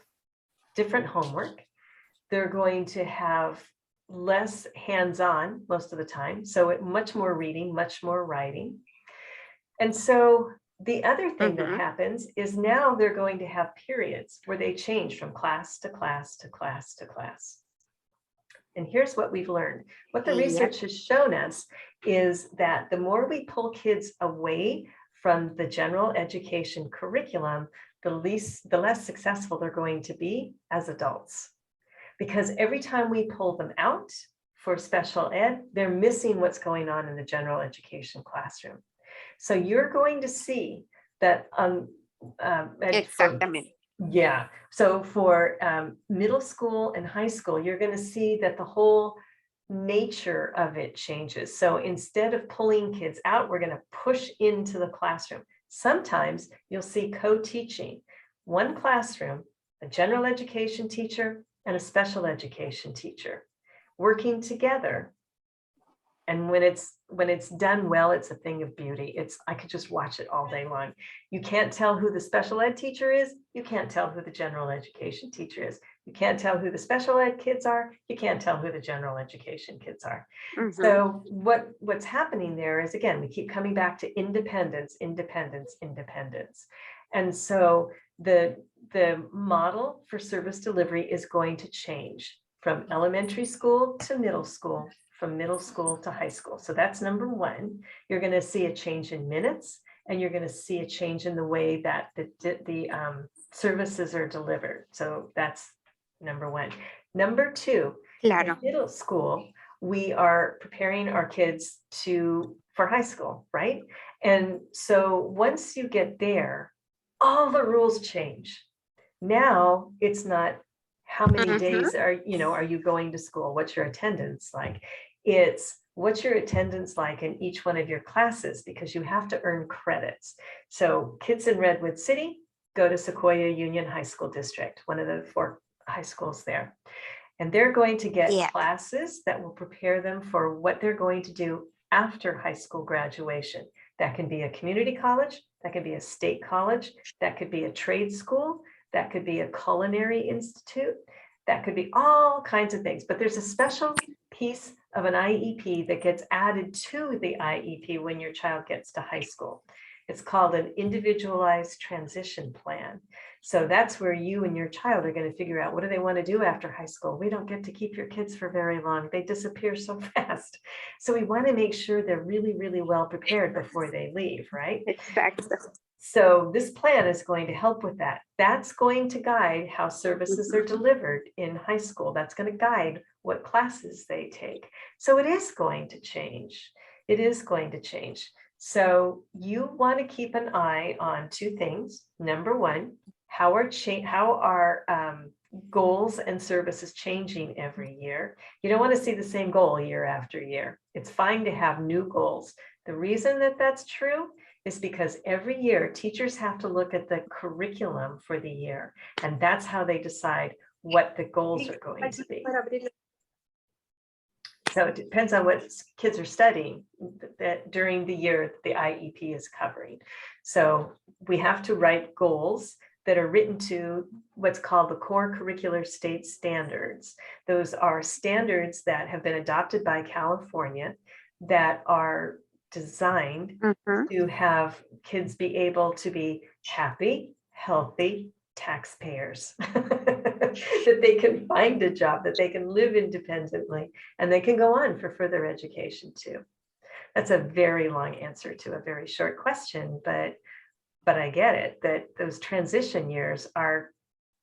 different homework. They're going to have less hands-on most of the time. So much more reading, much more writing. And so the other thing that happens is now they're going to have periods where they change from class to class to class to class. And here's what we've learned. What the research has shown us is that the more we pull kids away from the general education curriculum, the less successful they're going to be as adults. Because every time we pull them out for special ed, they're missing what's going on in the general education classroom. So you're going to see that Exactamente. Yeah. So for middle school and high school, you're going to see that the whole nature of it changes. So instead of pulling kids out, we're going to push into the classroom. Sometimes you'll see co-teaching, one classroom, a general education teacher and a special education teacher working together. And when it's done well, it's a thing of beauty. I could just watch it all day long. You can't tell who the special ed teacher is. You can't tell who the general education teacher is. You can't tell who the special ed kids are. You can't tell who the general education kids are. So what's happening there is, again, we keep coming back to independence, independence, independence. And so the model for service delivery is going to change from elementary school to middle school, from middle school to high school. So that's number one. You're going to see a change in minutes, and you're going to see a change in the way that the services are delivered. So that's number one. Number two, in middle school, we are preparing our kids for high school, right? And so once you get there, all the rules change. Now it's not how many days are you going to school? What's your attendance like? It's what's your attendance like in each one of your classes, because you have to earn credits. So kids in Redwood City go to Sequoia Union High School District, one of the 4 high schools there. And they're going to get classes that will prepare them for what they're going to do after high school graduation. That can be a community college, that could be a state college, that could be a trade school, that could be a culinary institute, that could be all kinds of things. But there's a special piece of an IEP that gets added to the IEP when your child gets to high school. It's called an individualized transition plan. So that's where you and your child are going to figure out, what do they want to do after high school? We don't get to keep your kids for very long. They disappear so fast. So we want to make sure they're really, really well prepared before they leave, right? Exactly. So this plan is going to help with that. That's going to guide how services are delivered in high school. That's going to guide what classes they take. So it is going to change. It is going to change. So you want to keep an eye on 2 things. Number one, how are goals and services changing every year? You don't want to see the same goal year after year. It's fine to have new goals. The reason that that's true is because every year teachers have to look at the curriculum for the year, and that's how they decide what the goals are going to be. So it depends on what kids are studying that during the year the IEP is covering. So we have to write goals that are written to what's called the core curricular state standards. Those are standards that have been adopted by California that are designed to have kids be able to be happy, healthy taxpayers, that they can find a job, that they can live independently, and they can go on for further education too. That's a very long answer to a very short question, but I get it, that those transition years are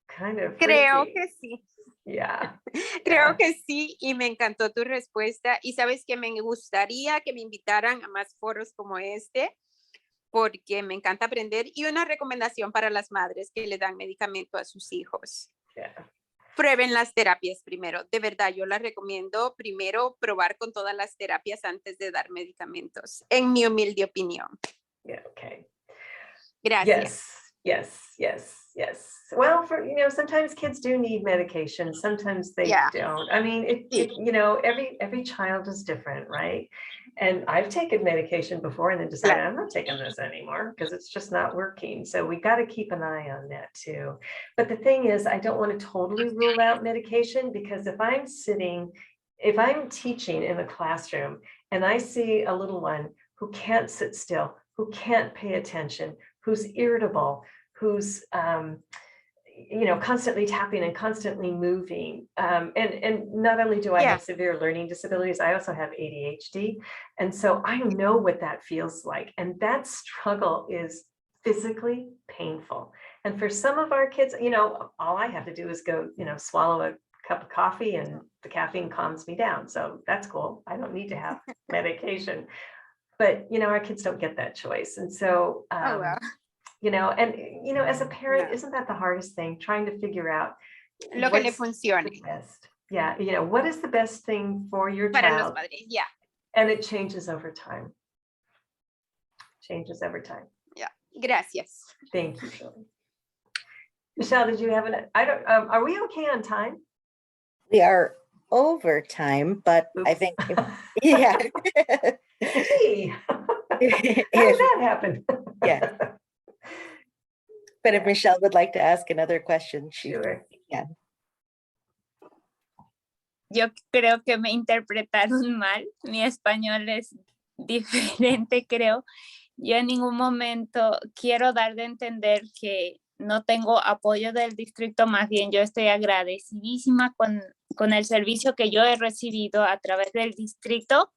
kind of Creo freaky. que sí. Yeah. Creo que sí, y me encantó tu respuesta. Y sabes que me gustaría que me invitaran a más foros como este, porque me encanta aprender. Y una recomendación para las madres que le dan medicamento a sus hijos. Yeah. Prueben las terapias primero. De verdad, yo las recomiendo primero probar con todas las terapias antes de dar medicamentos, en mi humilde opinión. Yeah. Okay. Gracias. Yes. Well, sometimes kids do need medication. Sometimes they don't. I mean, every child is different, right? And I've taken medication before and then decided I'm not taking this anymore because it's just not working. So we got to keep an eye on that too. But the thing is, I don't want to totally rule out medication, because if I'm teaching in a classroom and I see a little one who can't sit still, who can't pay attention, who's irritable, who's constantly tapping and constantly moving. And not only do I have severe learning disabilities, I also have ADHD. And so I know what that feels like. And that struggle is physically painful. And for some of our kids, all I have to do is go, swallow a cup of coffee and the caffeine calms me down. So that's cool. I don't need to have medication. But, our kids don't get that choice. And so, as a parent, isn't that the hardest thing? Trying to figure out lo que le what's funcione. the best. Yeah, what is the best thing for your Para los child? padres, And it changes over time. Yeah, gracias. Thank you, Shirley. Michelle, did you have are we okay on time? We are over time, but I Oops. think, yeah. Hey, how did that happen? Yeah. But if Michelle would like to ask another question, she Sure. can. Yo creo que me interpretaron mal. Mi español es diferente, creo. Yo en ningún momento quiero dar de entender que no tengo apoyo del distrito, más bien yo estoy agradecidísima con el servicio que yo he recibido a través del distrito.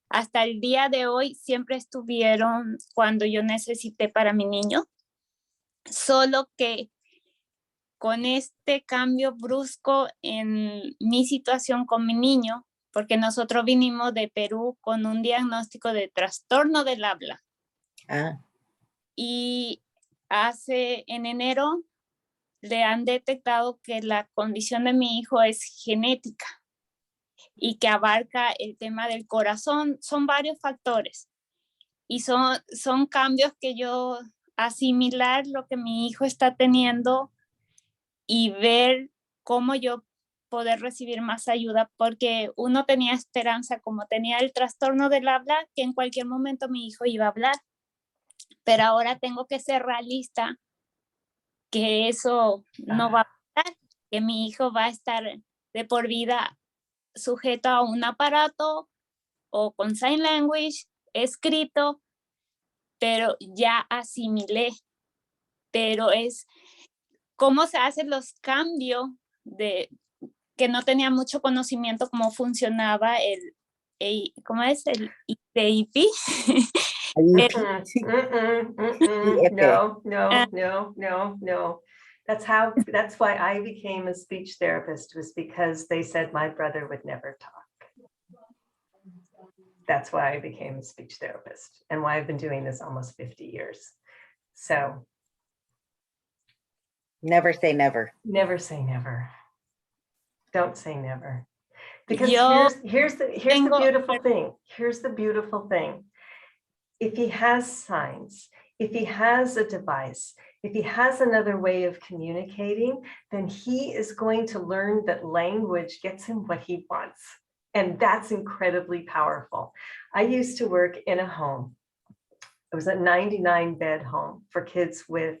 Hasta el día de hoy siempre estuvieron cuando yo necesité para mi niño. Solo que con este cambio brusco en mi situación con mi niño, porque nosotros vinimos de Perú con un diagnóstico de trastorno del habla. Y en enero le han detectado que la condición de mi hijo es genética y que abarca el tema del corazón. Son varios factores y son cambios que yo asimilar lo que mi hijo está teniendo y ver cómo yo poder recibir más ayuda, porque uno tenía esperanza, como tenía el trastorno del habla, que en cualquier momento mi hijo iba a hablar, pero ahora tengo que ser realista que eso no va a pasar, que mi hijo va a estar de por vida sujeto a un aparato o con sign language escrito, pero ya asimilé, pero es cómo se hacen los cambios que no tenía mucho conocimiento cómo funcionaba ¿cómo es? El IEP. No. That's why I became a speech therapist, was because they said my brother would never talk. That's why I became a speech therapist and why I've been doing this almost 50 years. So never say never. Never say never. Don't say never. Because here's the beautiful thing. Here's the beautiful thing. if he has signs, if he has a device, if he has another way of communicating, then he is going to learn that language gets him what he wants. And that's incredibly powerful. I used to work in a home. It was a 99-bed home for kids with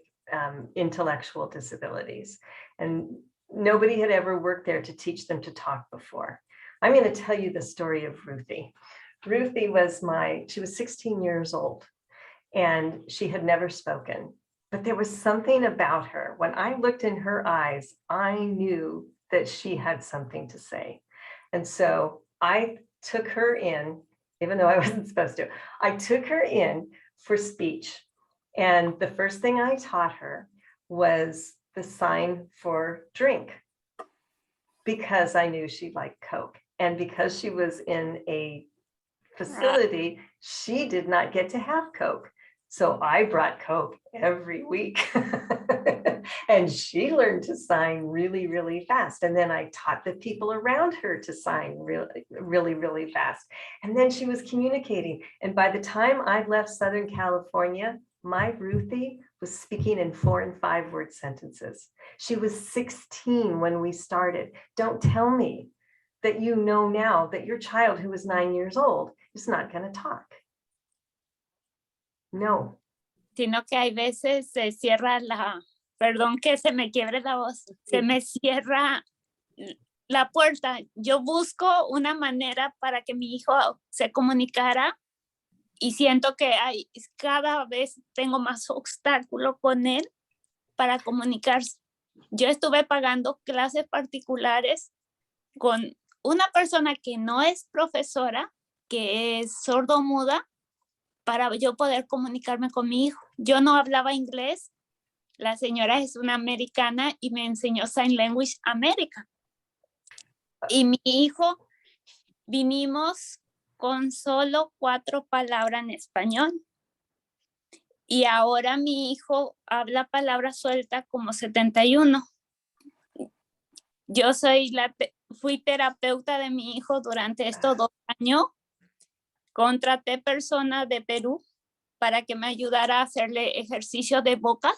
intellectual disabilities. And nobody had ever worked there to teach them to talk before. I'm going to tell you the story of Ruthie. Ruthie she was 16 years old and she had never spoken, but there was something about her. When I looked in her eyes, I knew that she had something to say. And so I took her in, even though I wasn't supposed to, I took her in for speech. And the first thing I taught her was the sign for drink, because I knew she liked Coke. And because she was in a facility, she did not get to have Coke. So I brought Coke every week. And she learned to sign really, really fast. And then I taught the people around her to sign really, really, really fast. And then she was communicating. And by the time I left Southern California, my Ruthie was speaking in 4- and 5-word sentences. She was 16 when we started. Don't tell me that you know now that your child who is 9 years old is not going to talk. No. Sino que hay veces se cierra perdón que se me quiebre la voz, se me cierra la puerta. Yo busco una manera para que mi hijo se comunicara y siento que cada vez tengo más obstáculo con él para comunicarse. Yo estuve pagando clases particulares con una persona que no es profesora, que es sordomuda, para yo poder comunicarme con mi hijo. Yo no hablaba inglés. La señora es una americana y me enseñó Sign Language American. Y mi hijo, vinimos con solo 4 palabras en español. Y ahora mi hijo habla palabras sueltas como 71. Yo fui terapeuta de mi hijo durante estos 2 años. Contraté personas de Perú para que me ayudara a hacerle ejercicio de boca.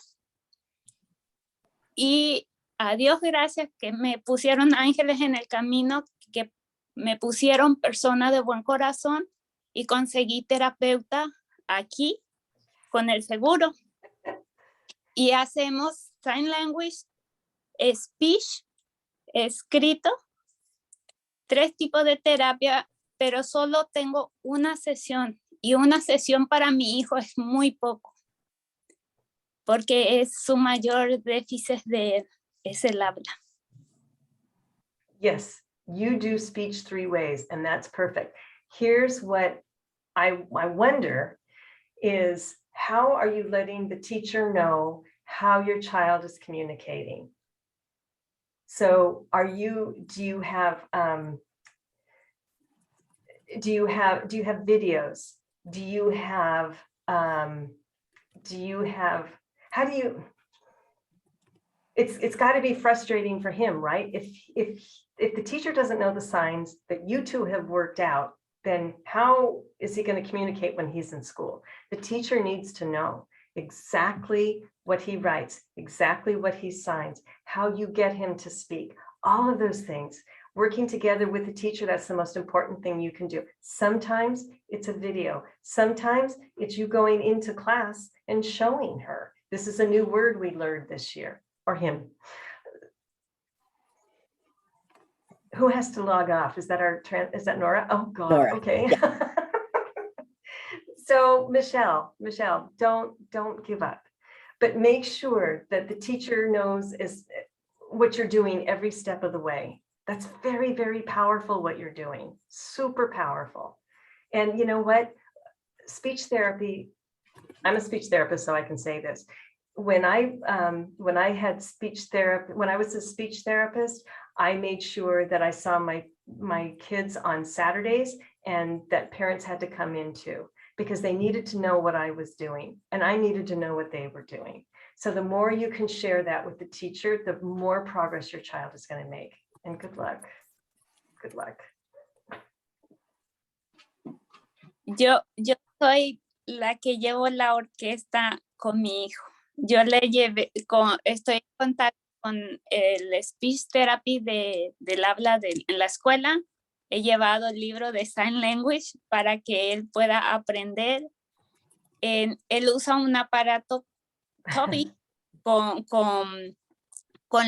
Y a Dios gracias que me pusieron ángeles en el camino, que me pusieron personas de buen corazón y conseguí terapeuta aquí con el seguro. Y hacemos Sign Language, Speech, escrito, 3 tipos de terapia, pero solo tengo una sesión. Y una sesión para mi hijo es muy poco, porque es su mayor déficit es el habla. Yes, you do speech 3 ways, and that's perfect. Here's what I wonder is, how are you letting the teacher know how your child is communicating? So do you have videos? It's got to be frustrating for him, right? If the teacher doesn't know the signs that you two have worked out, then how is he going to communicate when he's in school? The teacher needs to know exactly what he writes, exactly what he signs, how you get him to speak, all of those things. Working together with the teacher, that's the most important thing you can do. Sometimes it's a video. Sometimes it's you going into class and showing her. This is a new word we learned this year, or him. Who has to log off? Is that Nora? Oh God, Nora, okay. yeah. So Michelle, don't give up, but make sure that the teacher knows what you're doing every step of the way. That's very, very powerful what you're doing, super powerful. And you know what? Speech therapy, I'm a speech therapist, so I can say this. When I had speech therapy, when I was a speech therapist, I made sure that I saw my kids on Saturdays, and that parents had to come in too, because they needed to know what I was doing and I needed to know what they were doing. So the more you can share that with the teacher, the more progress your child is going to make. And good luck. Good luck. Yo soy la que llevo la orquesta con mi hijo. Yo le llevé, estoy en contacto con el speech therapy del habla en la escuela. He llevado el libro de Sign Language para que él pueda aprender. Él usa un aparato Toby con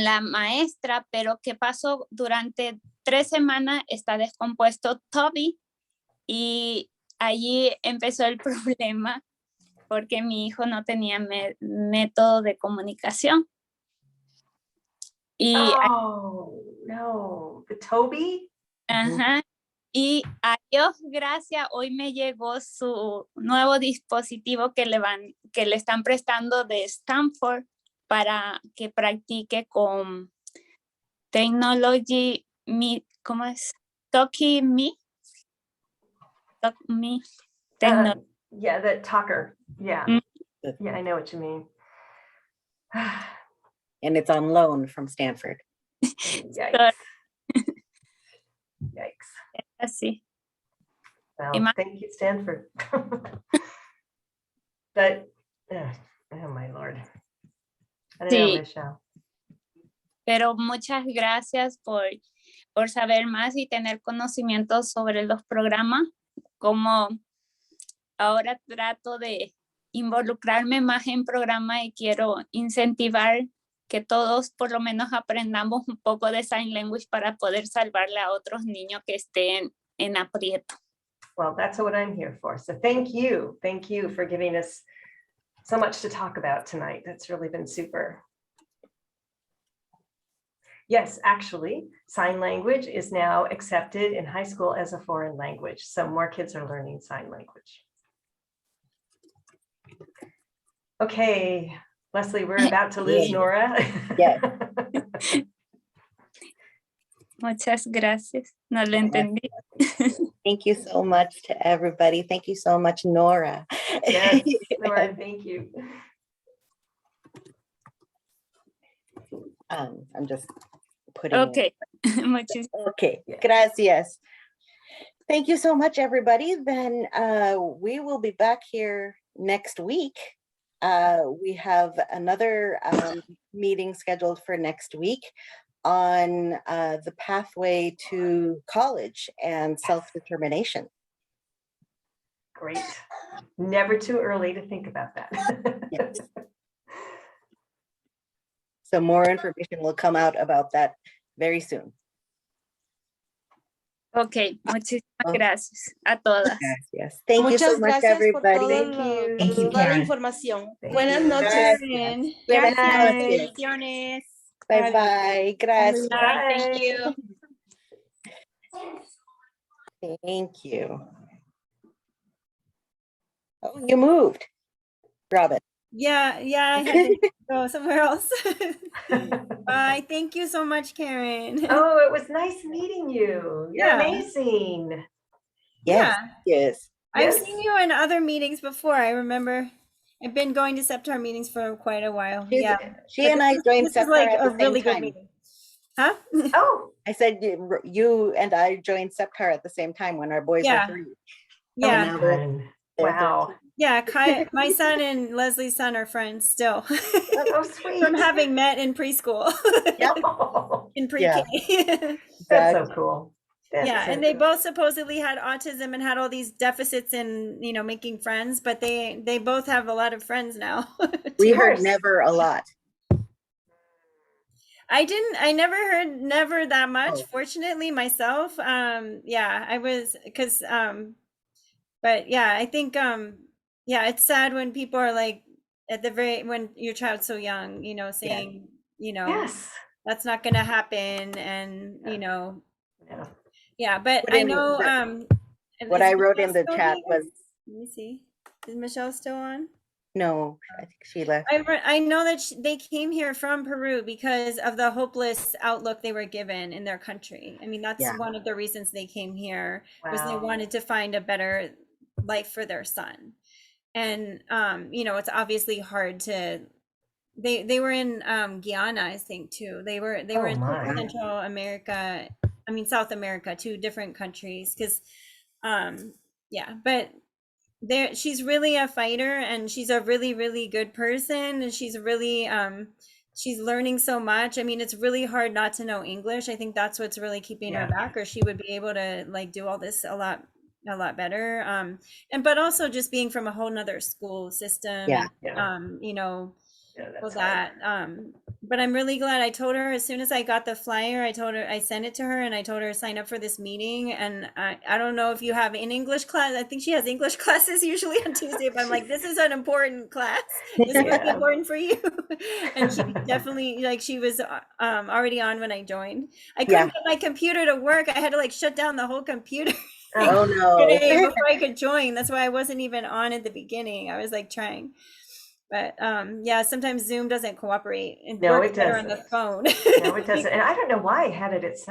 la maestra, pero ¿qué pasó? Durante 3 semanas está descompuesto Toby y allí empezó el problema porque mi hijo no tenía método de comunicación. Y, Oh, no. The Toby? ajá, y a Dios gracias, hoy me llegó su nuevo dispositivo que le están prestando de Stanford para que practique con Technology Me, ¿cómo es? Talkie Me. Talk Me. Yeah, the talker. Yeah. Mm. Yeah, I know what you mean. And it's on loan from Stanford. Yikes. Yikes. Así. Well, thank you, Stanford. But, oh my Lord. I don't know, Sí. Michelle. Pero muchas gracias por saber más y tener conocimiento sobre los programas. Como ahora trato de involucrarme más en programas y quiero incentivar que todos por lo menos aprendamos un poco de Sign Language para poder salvarle a otros niños que estén en aprieto. Well, that's what I'm here for. So thank you. Thank you for giving us so much to talk about tonight. That's really been super. Yes, actually, sign language is now accepted in high school as a foreign language. So more kids are learning sign language. Okay, Leslie, we're about to lose Nora. Yeah. Muchas gracias. No lo entendí. Thank you so much to everybody. Thank you so much, Nora. Yes, Nora, thank you. I'm just putting. Okay. Muchas Okay, gracias. Thank you so much, everybody. Then we will be back here next week. We have another meeting scheduled for next week on the pathway to college and self-determination. Great. Never too early to think about that. Yes. So more information will come out about that very soon. Ok, muchísimas gracias a todas. Gracias. Thank you so Muchas much, gracias por everybody. toda la información. Thank Buenas you. noches. Gracias. Gracias. Buenas noches. Bendiciones. Bye bye. Gracias. Thank you. Thank you. Oh, you moved, Robin. Yeah, I had to go somewhere else. Bye. Thank you so much, Karen. Oh, it was nice meeting you. You're Yeah. amazing. Yes. Yes. I've Yes. seen you in other meetings before. I remember I've been going to SEPTAR meetings for quite a while. She's- Yeah. She But and I joined this is SEPTAR like at a the same really good time. meeting. Huh? Oh, I said you and I joined SEPTAR at the same time when our boys Yeah. were 3. Yeah. now they're- fun. they're Wow. Yeah. My son and Leslie's son are friends still. That's so sweet. From having met in preschool. Oh, In pre-K. that's so cool. That's Yeah, so and they cool. both supposedly had autism and had all these deficits in, making friends, but they both have a lot of friends now. We Of heard course. never a lot. I never heard never that much, Oh. fortunately, myself. I was, because, but yeah, I think, it's sad when people are like, when your child's so young, saying, Yes. that's not going to happen. And, Yeah. but Put I in know, What is I wrote Michelle in the still chat here? was, Let me see. Is Michelle still on? no, I think she left. I know that they came here from Peru because of the hopeless outlook they were given in their country. I mean, that's Yeah. one of the reasons they came here, was they Wow. wanted to find a better life for their son. And it's obviously hard to. They were in Guyana, I think, too. They were Oh, in my. Central America. I mean, South America, 2 different countries. Because, but she's really a fighter, and she's a really, really good person, and she's really she's learning so much. I mean, it's really hard not to know English. I think that's what's really keeping her back, or she would be able to like do all this a lot better. And but also just being from a whole nother school system, and, you know, that's that but I'm really glad. I told her as soon as I got the flyer, I sent it to her, and I told her to sign up for this meeting. And I don't know if you have an English class. I think she has English classes usually on Tuesday, but I'm like, this is an important class. This is important for you. And she definitely, like, she was already on when I joined. I couldn't get my computer to work. I had to like shut down the whole computer. Oh no. Today before I could join. That's why I wasn't even on at the beginning. I was like trying. But yeah, sometimes Zoom doesn't cooperate. And No, works it better on the doesn't. phone. No, it doesn't. And I don't know why I had it at